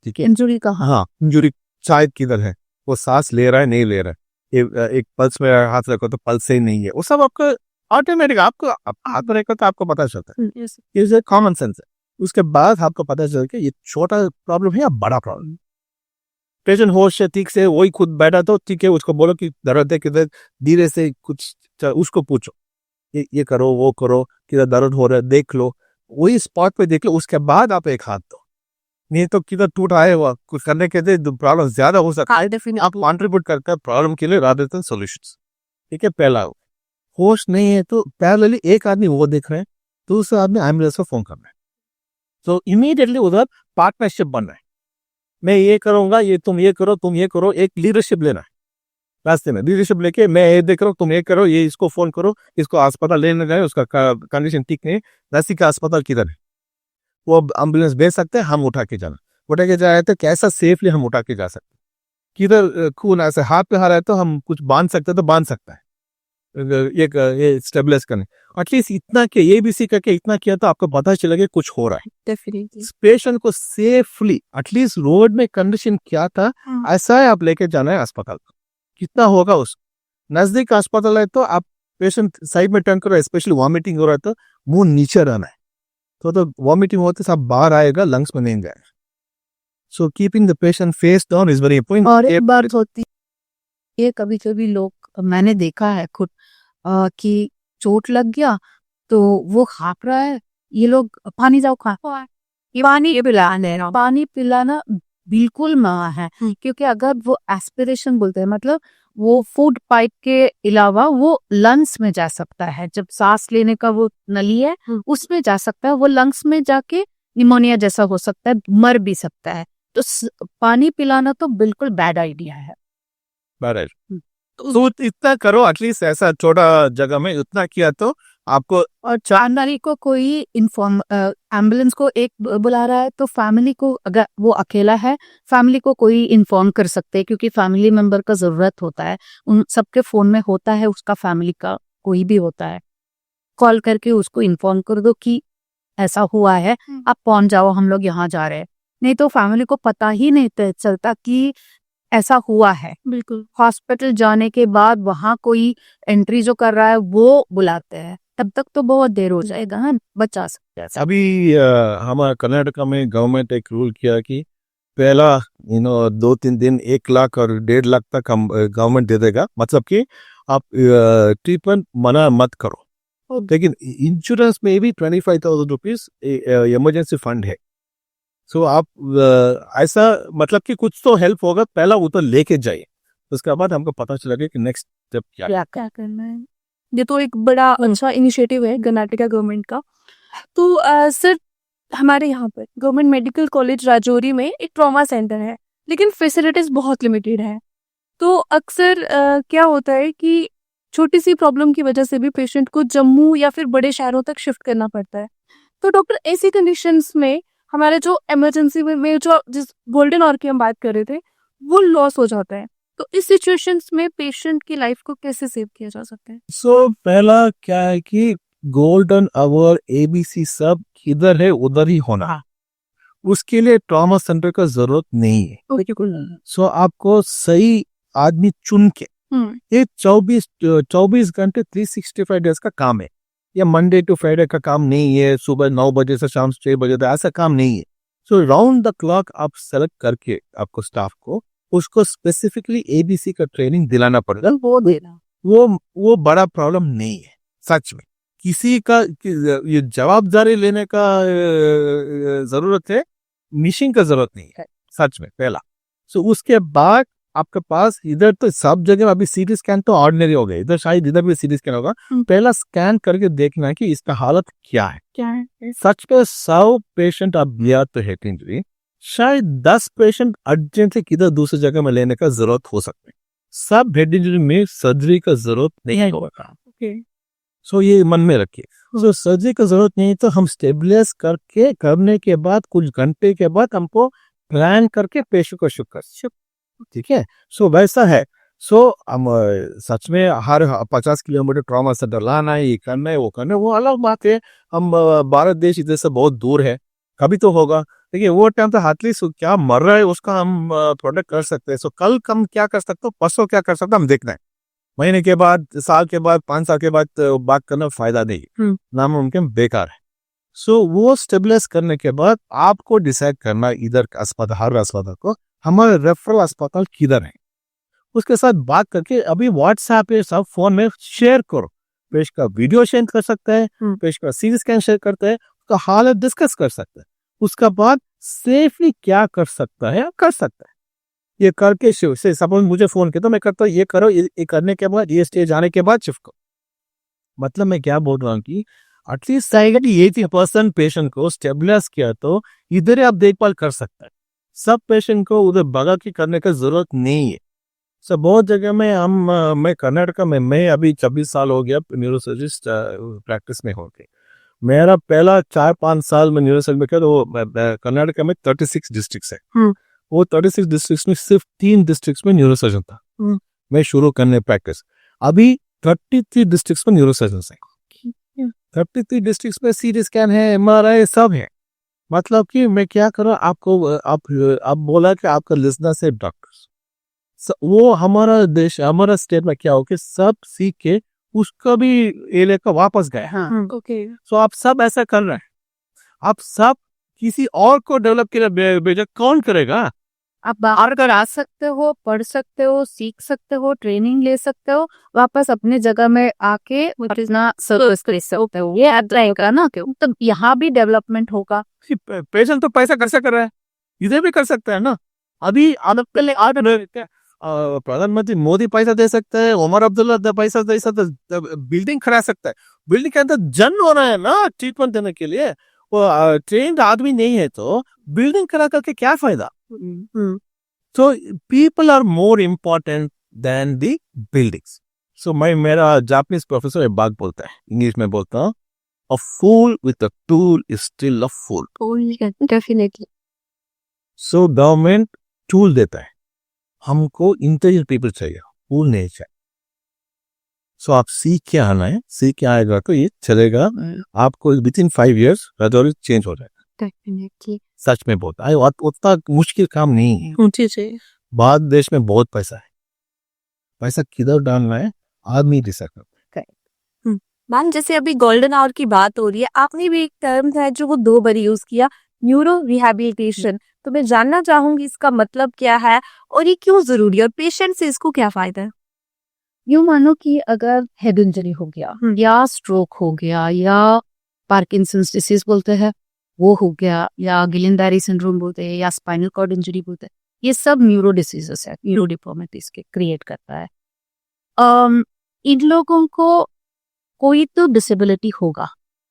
ठीक है। इंजरी कहाँ? हाँ, इंजरी शायद किधर है, वो सांस ले रहा है नहीं ले रहा है, एक पल्स में हाथ रखो तो पल्स ही नहीं है, वो सब आपको ऑटोमेटिक आपको हाथ में रखो तो आपको पता चलता है, ये कॉमन सेंस है। उसके बाद आपको पता चलता है कि ये छोटा प्रॉब्लम है या बड़ा प्रॉब्लम। पेशेंट होश है ठीक से, वही खुद बैठा तो ठीक है, उसको बोलो कि दर्द है किधर, धीरे से कुछ उसको पूछो, ये करो वो करो, किधर दर्द हो रहा है देख लो, वही स्पॉट पे देख लो, उसके बाद आप एक हाथ दो। नहीं तो किधर टूट आए हुआ कुछ करने के लिए प्रॉब्लम ज्यादा हो सकता है। आप कॉन्ट्रीब्यूट करते हैं प्रॉब्लम के लिए रादर देन सॉल्यूशंस। ठीक है, पहला होश नहीं है तो पैरेलली एक आदमी वो देख रहे हैं, दूसरा आदमी एम्बुलेंस को फोन कर रहे हैं, तो इमीडिएटली उधर पार्टनरशिप बन रहा है। मैं ये करूंगा, ये तुम ये करो, एक लीडरशिप लेना है रास्ते में, लीडरशिप लेके मैं ये देख रहा हूँ, तुम ये करो, ये इसको फोन करो, इसको अस्पताल लेने जाए, उसका कंडीशन ठीक नहीं है, नजदीक का अस्पताल किधर है, वो एम्बुलेंस भेज सकते हैं, हम उठा के जाए तो कैसा सेफली हम उठा के जा सकते हैं, किधर खून ऐसे हाथ पे आ रहा है तो हम कुछ बांध सकते हैं तो बांध सकता है, ये स्टेबलाइज करने एटलीस्ट इतना कि ये भी सीख करके इतना किया तो आपको पता चलेगा कुछ हो रहा है। डेफिनेटली पेशेंट को सेफली एटलीस्ट रोड में कंडीशन क्या था ऐसा है आप लेके जाना है अस्पताल, कितना होगा उस नजदीक अस्पताल है तो आप पेशेंट साइड में टर्न करो, स्पेशली वॉमिटिंग हो रहा है तो मुंह नीचे रहना है, तो वॉमिटिंग होते सब बाहर आएगा, लंग्स में नहीं जाएगा। So keeping the patient face down is very important. और एक बात होती है कभी कभी लोग, मैंने देखा है खुद कि चोट लग गया तो वो खाप रहा है, ये लोग पानी जाओ खा, पानी पिलाना बिल्कुल मना है, क्योंकि अगर वो एस्पिरेशन बोलते हैं मतलब वो फूड पाइप के अलावा वो लंग्स में जा सकता है, जब सांस लेने का वो नली है उसमें जा सकता है, वो लंग्स में जाके निमोनिया जैसा हो सकता है, मर भी सकता है, तो पानी पिलाना तो बिल्कुल बैड आइडिया है। तो इतना करो एटलीस्ट, ऐसा छोटा जगह में उतना किया तो आपको। और जानकारी को कोई एम्बुलेंस को एक बुला रहा है तो फैमिली को, अगर वो अकेला है फैमिली को कोई इन्फॉर्म कर सकते हैं, क्योंकि फैमिली मेंबर का जरूरत होता है, उन सबके फोन में होता है, उसका फैमिली का कोई भी होता है, कॉल करके उसको इन्फॉर्म कर दो कि ऐसा हुआ है, आप पहुंच जाओ, हम लोग यहाँ जा रहे हैं। नहीं तो फैमिली को पता ही नहीं चलता कि ऐसा हुआ है। बिल्कुल हॉस्पिटल जाने के बाद वहां कोई एंट्री जो कर रहा है वो बुलाते हैं, तब तक तो बहुत देर हो जाएगा, हाँ बचा सकते हैं। अभी हमारा कर्नाटका में गवर्नमेंट एक रूल किया कि पहला 2-3 दिन 1 लाख और 1.5 लाख तक हम गवर्नमेंट दे देगा, मतलब कि आप ट्रीटमेंट मना मत करो, लेकिन इंश्योरेंस में भी 25,000 रुपीज इमरजेंसी फंड है। सो आप ऐसा मतलब कि कुछ तो हेल्प होगा, पहला वो तो लेके जाइए, उसके बाद हमको पता चलेगा कि नेक्स्ट स्टेप क्या करना है। ये तो एक बड़ा अच्छा इनिशिएटिव है कर्नाटका गवर्नमेंट का। तो सर हमारे यहाँ पर गवर्नमेंट मेडिकल कॉलेज राजौरी में एक ट्रॉमा सेंटर है, लेकिन फैसिलिटीज बहुत लिमिटेड है। तो अक्सर क्या होता है कि छोटी सी प्रॉब्लम की वजह से भी पेशेंट को जम्मू या फिर बड़े शहरों तक शिफ्ट करना पड़ता है। तो डॉक्टर ऐसी कंडीशंस में हमारे जो इमरजेंसी में जो जिस गोल्डन आवर की हम बात कर रहे थे वो लॉस हो जाता है, तो इस सिचुएशंस में पेशेंट की लाइफ को कैसे सेव किया जा सकता है? सो पहला क्या है कि गोल्डन आवर ABC सब किधर है उधर ही होना, उसके लिए ट्रॉमा सेंटर का जरूरत नहीं है। सो आपको सही आदमी चुन के, ये 24 घंटे 365 डेज का काम है, या मंडे टू फ्राइडे का काम नहीं है, सुबह 9 बजे से शाम 6 बजे तक ऐसा काम नहीं है। सो राउंड द क्लॉक आप सेलेक्ट करके आपको स्टाफ को उसको स्पेसिफिकली ABC का ट्रेनिंग दिलाना पड़ेगा, वो देना वो बड़ा प्रॉब्लम नहीं है सच में। किसी का ये जवाबदारी लेने का जरूरत है, मिशन का जरूरत नहीं है सच में, पहला। सो उसके बाद आपके पास इधर तो सब जगह अभी सीटी स्कैन तो ऑर्डिनरी हो गए, इधर शायद इधर भी सीटी स्कैन होगा, पहला स्कैन करके देखना है कि इसका हालत क्या है। सच में 100 पेशेंट आप लिया तो हेड इंजरी, शायद 10 पेशेंट अर्जेंटली किधर दूसरी जगह में लेने का जरूरत हो सकता है, सब हेड इंजरी में सर्जरी का जरूरत नहीं होगा। सो ये मन में रखिए, सो सर्जरी का जरूरत नहीं तो हम स्टेबलाइज करने के बाद कुछ घंटे के बाद हमको प्लान करके पेशेंट को शिफ्ट कर, ठीक है। सो वैसा है। सो हम सच में हर 50 किलोमीटर ट्रॉमा सेंटर लाना है, ये करना है वो करना है, वो अलग बात है। हम भारत देश इधर से बहुत दूर है, कभी तो होगा, देखिए वो टाइम तो हाथली क्या मर रहा है उसका हम प्रोटेक्ट कर सकते हैं। सो कल हम क्या कर सकते हो, परसों क्या कर सकते हम देखना है, महीने के बाद, साल के बाद, 5 साल के बाद बात करना फायदा नहीं, नामुमकिन बेकार है। सो वो स्टेबलाइज करने के बाद आपको डिसाइड करना इधर अस्पताल, हर अस्पताल को हमारे रेफरल अस्पताल किधर है, उसके साथ बात करके अभी व्हाट्सएप पे सब फोन में शेयर करो। पेश का वीडियो शेयर कर सकता है, पेश का सीटी स्कैन शेयर करता है, उसका हालत डिस्कस कर सकता है। उसका बाद सेफली क्या कर सकता है कर सकता है। ये करके से सपोज मुझे फोन किया तो मैं करता हूँ ये करो, ये करने के बाद ये स्टेज आने के बाद शिफ्ट करो। मतलब मैं क्या बोल रहा हूँ कि एटलीस्ट 80% पेशेंट को स्टेबलाइज किया तो इधर आप देखभाल कर सकता है। सब पेशेंट को उधर भगा के करने का जरूरत नहीं है। सब बहुत जगह में मैं कर्नाटक में मैं अभी 26 साल हो गया न्यूरोसर्जिस्ट प्रैक्टिस में हो गई। मेरा पहला 4-5 साल में न्यूरोसर्जन में किया तो कर्नाटक में 36 डिस्ट्रिक्ट है। वो 36 डिस्ट्रिक्ट में सिर्फ 3 डिस्ट्रिक्ट में न्यूरोसर्जन था। मैं शुरू करने प्रैक्टिस, अभी 33 डिस्ट्रिक्ट में न्यूरोसर्जन है। 33 डिस्ट्रिक्ट में सीटी स्कैन है, MRI सब है। मतलब कि मैं क्या करूँ, आपको आप बोला कि आपका लिसनर्स है डॉक्टर्स, वो हमारा देश हमारा स्टेट में क्या हो कि सब सीख के उसका भी ये लेकर वापस गए। ओके सो आप सब ऐसा कर रहे हैं, आप सब किसी और को डेवलप के लिए भेजा, कौन करेगा? आप बाहर कर आ सकते हो, पढ़ सकते हो, सीख सकते हो, ट्रेनिंग ले सकते हो, वापस अपने जगह में आके अपना सर्विस कर सकते हो। ये रहेगा ना, क्यों तब यहाँ भी डेवलपमेंट होगा। पेशेंट तो पैसा कैसे कर रहा है, इधर भी कर सकता है ना। अभी प्रधानमंत्री मोदी पैसा दे सकता है, उमर अब्दुल्ला पैसा दे सकता है, बिल्डिंग करा सकता है। बिल्डिंग के अंदर जन हो रहा है ना ट्रीटमेंट देने के लिए, वो ट्रेन्ड आदमी नहीं है तो बिल्डिंग करा करके क्या फायदा? So people are more important than the buildings. So मेरा जापानीज प्रोफेसर एक बात बोलता है, इंग्लिश में बोलता हूँ, a fool with a tool is still a fool. Definitely So government tool देता है, हमको इंटेलिजेंट पीपल चाहिए, टूल नहीं चाहिए। सो आप सीख के आना है, सीख के आएगा तो ये चलेगा, आपको विदिन 5 years रेजोल्यूट चेंज हो जाएगा। डेफिनेटली सच में बोलता है, उतना मुश्किल काम नहीं है। जी भारत देश में बहुत पैसा है, पैसा किधर डालना है आदमी डिसाइड करता है। मैम जैसे अभी गोल्डन आवर की बात हो रही है, आपने भी एक टर्म है जो वो 2 बार यूज किया, न्यूरो रिहैबिलिटेशन। तो मैं जानना चाहूंगी इसका मतलब क्या है और ये क्यों जरूरी है और पेशेंट से इसको क्या फायदा है? यूं मानो कि अगर हेड इंजरी हो गया या स्ट्रोक हो गया या पार्किंसंस डिसीज बोलते हैं वो हो गया या गिलेंडारी सिंड्रोम बोलते हैं या स्पाइनल कॉर्ड इंजरी बोलते हैं, ये सब न्यूरो डिसीजेस है, न्यूरो डिफॉर्मिटीज के क्रिएट करता है। इन लोगों को कोई तो डिसेबिलिटी होगा,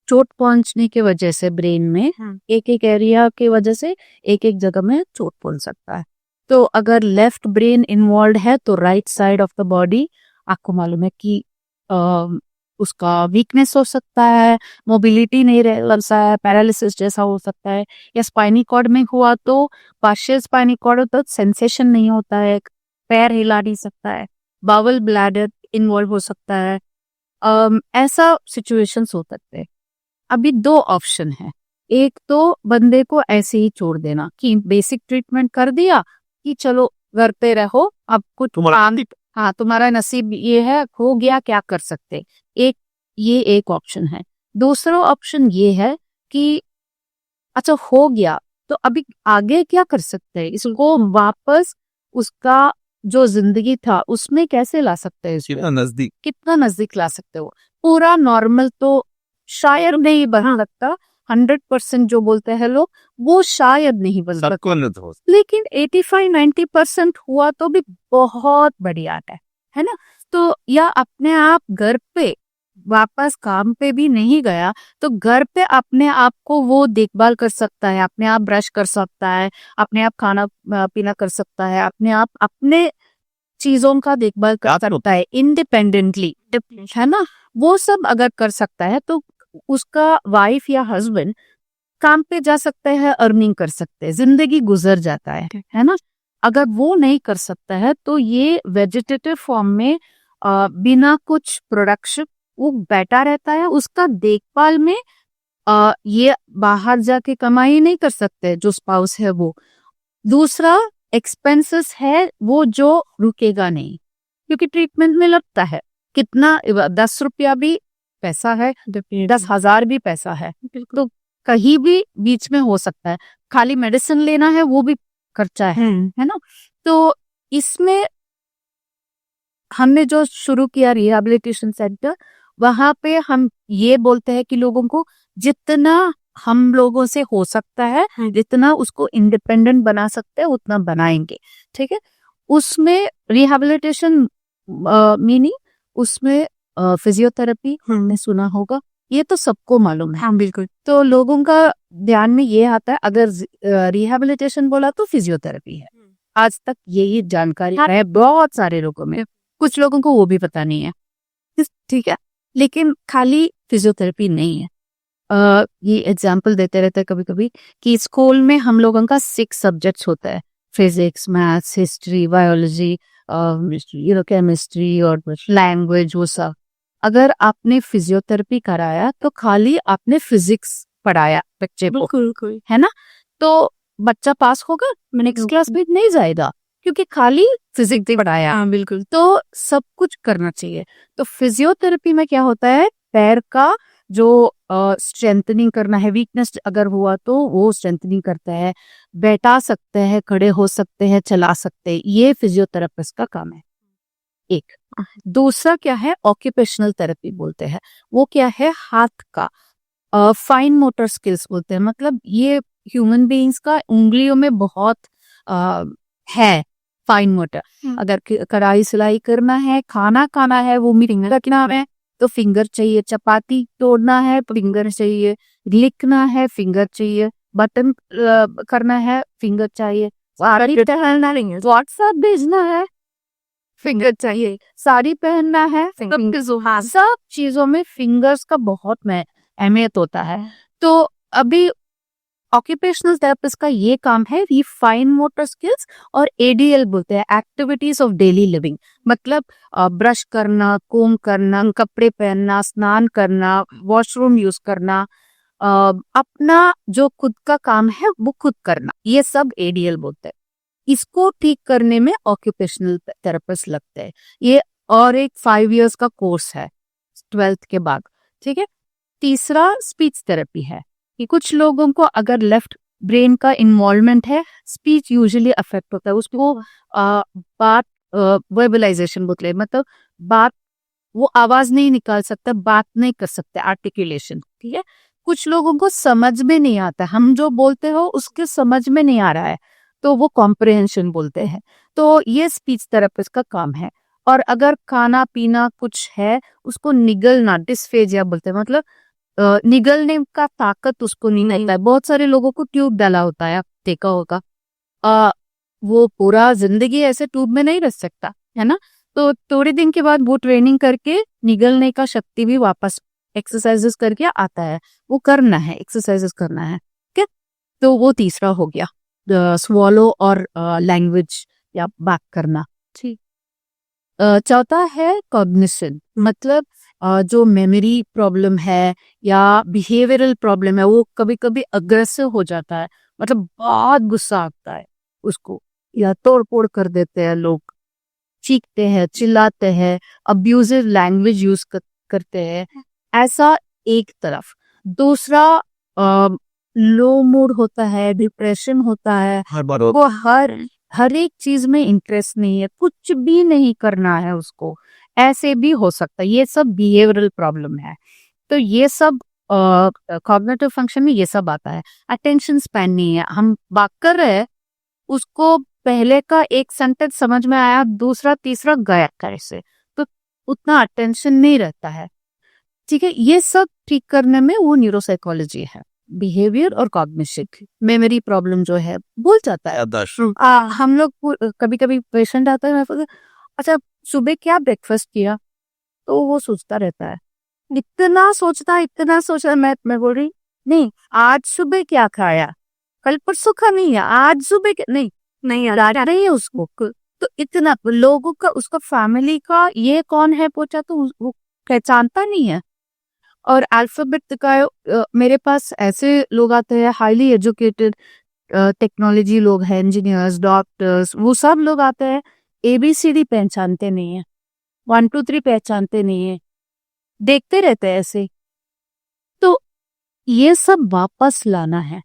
चोट पहुंचने की वजह से ब्रेन में एक एक एरिया की वजह से एक एक जगह में चोट पहुंच सकता है। तो अगर लेफ्ट ब्रेन इन्वॉल्व है तो right side of the body आपको मालूम है कि उसका वीकनेस हो सकता है, मोबिलिटी नहीं रह सकता है, पैरालिसिस जैसा हो सकता है। या स्पाइनी कॉर्ड में हुआ तो पार्शियल स्पाइनी कॉर्ड तो सेंसेशन नहीं होता है, पैर हिला नहीं सकता है, बावल ब्लैडर इन्वॉल्व हो सकता है। ऐसा सिचुएशंस हो सकते हैं। अभी 2 ऑप्शन है, एक तो बंदे को ऐसे ही छोड़ देना कि बेसिक ट्रीटमेंट कर दिया कि चलो घर पे रहो, अब कुछ तुम्हारा नसीब ये है, हो गया, क्या कर सकते। एक ऑप्शन है। दूसरा ऑप्शन ये है कि अच्छा हो गया तो अभी आगे क्या कर सकते हैं, इसको वापस उसका जो जिंदगी था उसमें कैसे ला सकते हैं, कितना नजदीक ला सकते हो। पूरा नॉर्मल तो शायद नहीं बन सकता, 100% जो बोलते हैं लोग वो शायद नहीं बन सकता, लेकिन 85-90% हुआ तो भी बहुत बड़ी आर्ट है ना। तो या अपने आप घर पे वापस काम पे भी नहीं गया तो घर पे अपने आप को वो देखभाल कर सकता है, अपने आप ब्रश कर सकता है, अपने आप खाना पीना कर सकता है, अपने आप अपने चीजों का देखभाल कर सकता है इंडिपेंडेंटली, है ना। वो सब अगर कर सकता है तो उसका वाइफ या हस्बैंड काम पे जा सकते हैं, अर्निंग कर सकते हैं, जिंदगी गुजर जाता है ना। अगर वो नहीं कर सकता है तो ये वेजिटेटिव फॉर्म में बिना कुछ प्रोडक्शन वो बैठा रहता है, उसका देखभाल में ये बाहर जाके कमाई नहीं कर सकते जो स्पाउस है वो। दूसरा एक्सपेंसेस है वो जो रुकेगा नहीं, क्योंकि ट्रीटमेंट में लगता है कितना, 10 रुपया भी पैसा है, 10,000 भी पैसा है, तो कहीं भी बीच में हो सकता है। खाली मेडिसिन लेना है वो भी खर्चा है ना। तो इसमें हमने जो शुरू किया रिहैबिलिटेशन सेंटर, वहां पे हम ये बोलते हैं कि लोगों को जितना हम लोगों से हो सकता है, जितना उसको इंडिपेंडेंट बना सकते हैं उतना बनाएंगे, ठीक है। उसमें रिहैबिलिटेशन मीनिंग, उसमें फिजियोथेरेपी हमने सुना होगा, ये तो सबको मालूम है। हाँ बिल्कुल। तो लोगों का ध्यान में ये आता है, अगर रिहैबिलिटेशन बोला तो फिजियोथेरेपी है। आज तक यही जानकारी है बहुत सारे लोगों में, कुछ लोगों को वो भी पता नहीं है, ठीक है। लेकिन खाली फिजियोथेरेपी नहीं है। ये एग्जाम्पल देते रहते हैं कभी कभी कि स्कूल में हम लोगों का 6 सब्जेक्ट्स होता है, physics, maths, history, biology, chemistry और लैंग्वेज, वो सब। अगर आपने फिजियोथेरेपी कराया तो खाली आपने फिजिक्स पढ़ाया बच्चे को, बिल्कुल। है ना। तो बच्चा पास होगा, नेक्स्ट क्लास में नहीं जाएगा, क्योंकि खाली फिजिक्स ही पढ़ाया। हाँ बिल्कुल। तो सब कुछ करना चाहिए। तो फिजियोथेरेपी में क्या होता है, पैर का जो स्ट्रेंथनिंग करना है, वीकनेस अगर हुआ तो वो स्ट्रेंथनिंग करता है, बैठा सकते हैं, खड़े हो सकते हैं, चला सकते हैं, ये फिजियोथेरेपिस्ट का काम है। एक दूसरा क्या है, ऑक्यूपेशनल थेरेपी बोलते हैं। वो क्या है, हाथ का फाइन मोटर स्किल्स बोलते हैं। मतलब ये ह्यूमन बीइंग्स का उंगलियों में बहुत है फाइन मोटर। अगर कढ़ाई सिलाई करना है, खाना खाना है, वो फिंगर रखना है तो फिंगर चाहिए, चपाती तोड़ना है फिंगर चाहिए, लिखना है फिंगर चाहिए, बटन करना है फिंगर चाहिए, साड़ी पहनना नहीं, व्हाट्सएप भेजना है फिंगर चाहिए, साड़ी पहनना है फिंगर, सब चीजों में फिंगर्स का बहुत अहमियत होता है। तो अभी ऑक्यूपेशनल थेरेपिस्ट का ये काम है रिफाइन मोटर स्किल्स और एडीएल बोलते हैं, एक्टिविटीज ऑफ डेली लिविंग। मतलब ब्रश करना, कोम करना, कपड़े पहनना, स्नान करना, वॉशरूम यूज करना, अपना जो खुद का काम है वो खुद करना, ये सब एडीएल बोलते हैं। इसको ठीक करने में ऑक्यूपेशनल थेरेपिस्ट लगते हैं। ये और एक 5 इयर्स का कोर्स है 12th के बाद, ठीक है। तीसरा स्पीच थेरेपी है कि कुछ लोगों को अगर लेफ्ट ब्रेन का इन्वॉल्वमेंट है, स्पीच यूजुअली अफेक्ट होता है, उसको बात वर्बलाइजेशन बोलते हैं, मतलब बात, वो आवाज नहीं निकाल सकता, बात नहीं कर सकते, आर्टिकुलेशन, ठीक है। कुछ लोगों को समझ में नहीं आता, हम जो बोलते हो उसके समझ में नहीं आ रहा है, तो वो कॉम्प्रिहेंशन बोलते हैं। तो ये स्पीच थेरेपिस्ट का काम है। और अगर खाना पीना कुछ है, उसको निगलना, डिस्फेजिया बोलते हैं, मतलब निगलने का ताकत उसको नहीं मिलता है। बहुत सारे लोगों को ट्यूब डाला होता है, आप देखा होगा, वो पूरा जिंदगी ऐसे ट्यूब में नहीं रह सकता, है ना। तो थोड़े दिन के बाद वो ट्रेनिंग करके निगलने का शक्ति भी वापस एक्सरसाइजेस करके आता है, वो करना है, एक्सरसाइजेस करना है, ठीक है। तो वो तीसरा हो गया, स्वॉलो और लैंग्वेज या बात करना, ठीक। चौथा है कॉग्निशन, मतलब जो मेमोरी प्रॉब्लम है या बिहेवियरल प्रॉब्लम है, वो कभी कभी अग्रेसिव हो जाता है, मतलब बहुत गुस्सा आता है उसको, या तोड़ फोड़ कर देते हैं लोग, चीखते हैं, चिल्लाते हैं, अब्यूजिव लैंग्वेज यूज करते हैं, ऐसा एक तरफ। दूसरा लो मूड होता है, डिप्रेशन होता है, हर बार वो हर एक चीज में इंटरेस्ट नहीं है, कुछ भी नहीं करना है उसको, ऐसे भी हो सकता है। ये सब बिहेवियरल प्रॉब्लम है। तो ये सब कॉग्निटिव फंक्शन में ये सब आता है। अटेंशन स्पैन नहीं है, हम बात कर रहे हैं, उसको पहले का एक सेंटेंस समझ में आया, दूसरा तीसरा गया कैसे, तो उतना अटेंशन नहीं रहता है, ठीक है। ये सब ठीक करने में वो न्यूरोसाइकोलॉजी है, बिहेवियर और कॉग्निशन। मेमोरी प्रॉब्लम जो है, भूल जाता है। हम लोग कभी कभी पेशेंट आता है, मैं बोलती, अच्छा सुबह क्या ब्रेकफास्ट किया, तो वो सोचता रहता है, इतना सोचता, मैं बोल रही नहीं, आज सुबह क्या खाया, कल परसों का नहीं है, आज सुबह नहीं याद नहीं है उसको। तो इतना लोगों का, उसका फैमिली का ये कौन है पूछा तो वो पहचानता नहीं है। और अल्फाबेट का मेरे पास ऐसे लोग आते हैं, हाईली एजुकेटेड टेक्नोलॉजी लोग हैं, इंजीनियर्स, डॉक्टर्स, वो सब लोग आते हैं, ABCD पहचानते नहीं है, 1 2 3 पहचानते नहीं है, देखते रहते हैं ऐसे। तो ये सब वापस लाना है,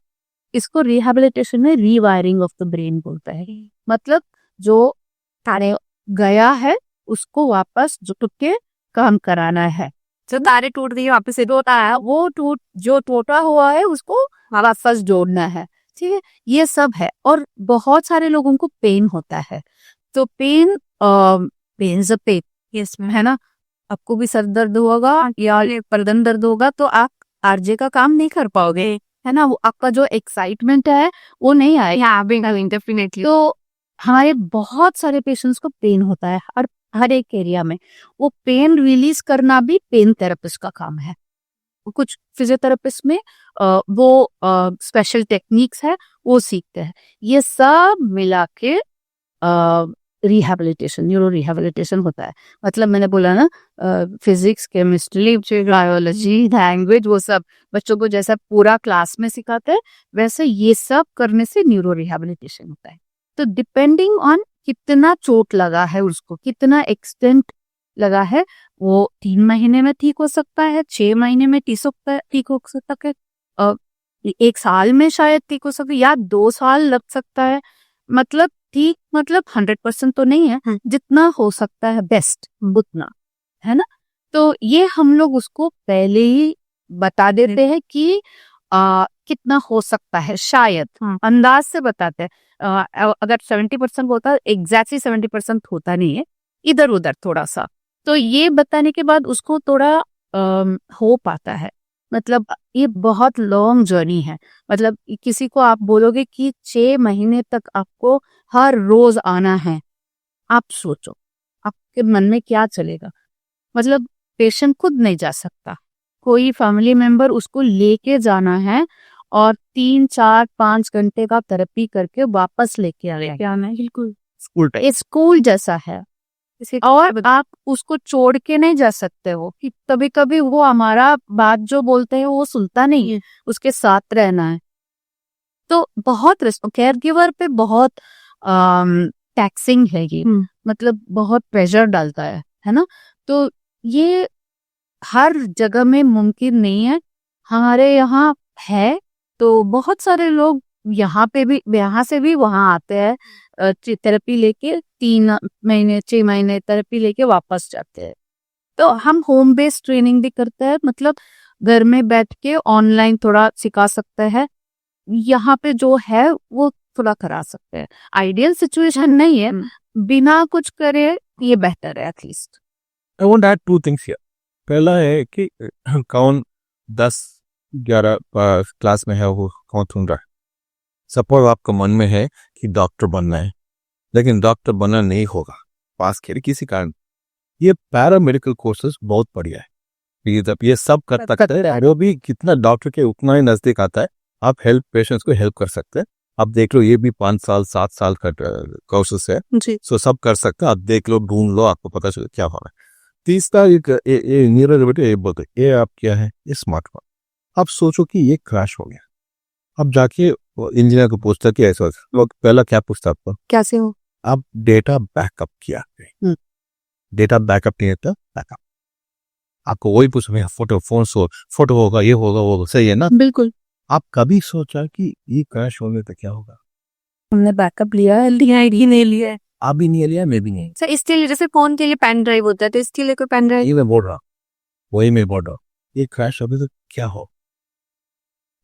इसको रिहैबिलिटेशन में रीवायरिंग ऑफ द ब्रेन बोलता है। मतलब जो तारे गया है उसको वापस जुट के काम कराना है। जो तारे टूट गई वापस से टूटा है वो जो टूटा हुआ है उसको वापस जोड़ना है। ठीक है, ये सब है। और बहुत सारे लोगों को पेन होता है, तो पेन से पेन इसमें है ना, आपको भी सर दर्द होगा या गर्दन दर्द होगा तो आप आरजे का काम नहीं कर पाओगे, है ना। वो आपका जो एक्साइटमेंट है वो नहीं आएगा। डेफिनेटली। तो हमारे बहुत सारे पेशेंट्स को पेन होता है हर एक एरिया में। वो पेन रिलीज करना भी पेन थेरेपिस्ट का काम है। कुछ फिजियोथेरेपिस्ट में वो स्पेशल टेक्निक्स है वो सीखते हैं। ये सब मिला के रिहैबिलिटेशन, न्यूरो रिहैबिलिटेशन होता है। मतलब मैंने बोला ना, फिजिक्स, केमिस्ट्री, बायोलॉजी, लैंग्वेज, वो सब बच्चों को जैसा पूरा क्लास में सिखाते हैं वैसे ये सब करने से न्यूरो रिहैबिलिटेशन होता है। तो डिपेंडिंग ऑन कितना चोट लगा है उसको, कितना एक्सटेंट लगा है, वो 3 महीने में ठीक हो सकता है, 6 महीने में ठीक हो सकता है, 1 साल में शायद ठीक हो सकता है, या 2 साल लग सकता है। मतलब ठीक, मतलब 100% तो नहीं है, जितना हो सकता है बेस्ट उतना, है ना। तो ये हम लोग उसको पहले ही बता देते हैं कि कितना हो सकता है, शायद अंदाज से बताते हैं। अगर 70% होता है, एग्जैक्टली 70% होता नहीं है, इधर उधर थोड़ा सा। तो ये बताने के बाद उसको थोड़ा हो पाता है। मतलब ये बहुत लॉन्ग जर्नी है। मतलब किसी को आप बोलोगे कि 6 महीने तक आपको हर रोज आना है, आप सोचो आपके मन में क्या चलेगा। मतलब पेशेंट खुद नहीं जा सकता, कोई फैमिली मेंबर उसको लेके जाना है और 3, 4, 5 घंटे का थेरेपी करके वापस लेके आना है। बिल्कुल स्कूल जैसा है। और आप उसको छोड़ के नहीं जा सकते हो कि कभी कभी वो हमारा बात जो बोलते हैं वो सुनता नहीं है, उसके साथ रहना है। तो बहुत केयर गिवर पे बहुत टैक्सिंग है ये, मतलब बहुत प्रेशर डालता है ना। तो ये हर जगह में मुमकिन नहीं है। हमारे यहाँ है तो बहुत सारे लोग यहाँ से भी वहाँ आते हैं, थेरेपी लेके 3 महीने 6 महीने थेरेपी लेके वापस जाते हैं। तो हम होम बेस्ड ट्रेनिंग भी करते हैं, मतलब घर में बैठ के ऑनलाइन थोड़ा सिखा सकते हैं। यहाँ पे जो है वो थोड़ा करा सकते हैं। आइडियल सिचुएशन नहीं है, बिना कुछ करे ये बेहतर है at least. I want to add 2 things here. पहला है कि कौन 10-11 क्लास में है वो कौन सुन रहा है। सपोज आपका मन में है कि डॉक्टर बनना है, लेकिन डॉक्टर बनना नहीं होगा पास के किसी कारण, ये पैरामेडिकल कोर्सेज बहुत बढ़िया है। ये सब कर सकते हैं, जो भी कितना डॉक्टर के उतना ही नजदीक आता है, आप हेल्प पेशेंट्स को हेल्प कर सकते हैं। आप देख लो, ये भी 5 साल 7 साल का कोर्सेस है, सो सब कर सकते हैं। आप देख लो, ढूंढ लो, आपको पता चले क्या होना है। तीसरा ये न्यूरो ये बोलते, ये आप क्या है, ये स्मार्टफोन। आप सोचो कि ये क्रैश हो गया, अब जाके इंजीनियर को पूछता कि ऐसा लोग पहला क्या पूछता आपको, कैसे हो आप डेटा बैकअप किया, डेटा बैकअप नहीं होता, बैकअप आपको वही पूछ रहे, फोटो होगा, ये होगा, वो सही है ना। बिल्कुल। आप कभी सोचा कि ये क्रैश हो गया तो क्या होगा? हमने बैकअप लिया है नहीं लिया है, आप भी नहीं लिया, मैं भी नहीं। सर इसके लिए जैसे फोन के लिए पेन ड्राइव होता है, तो इसके लिए कोई पेन ड्राइव, ये मैं बोल रहा हूँ, वही मैं बोल रहा हूँ, ये क्रैश हो गया तो क्या हो।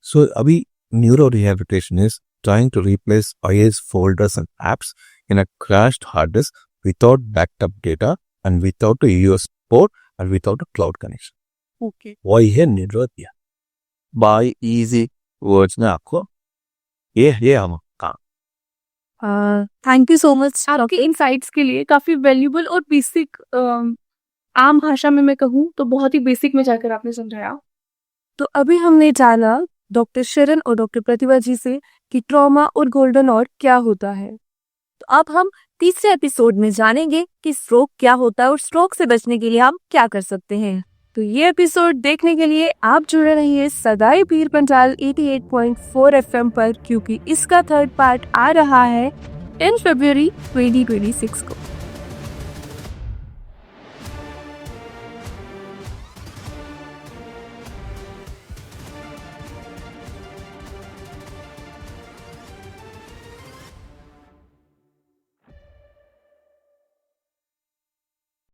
सो अभी neuro rehabilitation is trying to replace files, folders and apps in a crashed hard disk without backed up data and without a USB port and without a cloud connection. Okay. वही है neuro दिया bye easy words में आपको ये हम काम। Thank you so much आपके insights के लिए। काफी वैल्यूबल और बेसिक, आम भाषा में मैं कहूँ तो बहुत ही बेसिक में जाकर आपने समझाया। तो अभी हमने जाना डॉक्टर शरण और डॉक्टर प्रतिभा जी से कि ट्रॉमा और गोल्डन और क्या होता है। तो अब हम तीसरे एपिसोड में जानेंगे कि स्ट्रोक क्या होता है और स्ट्रोक से बचने के लिए हम क्या कर सकते हैं। तो ये एपिसोड देखने के लिए आप जुड़े रहिए सदाई पीर पंचाल 88.4 FM पर, क्योंकि इसका 3rd पार्ट आ रहा है 10 फरवरी 2026 को।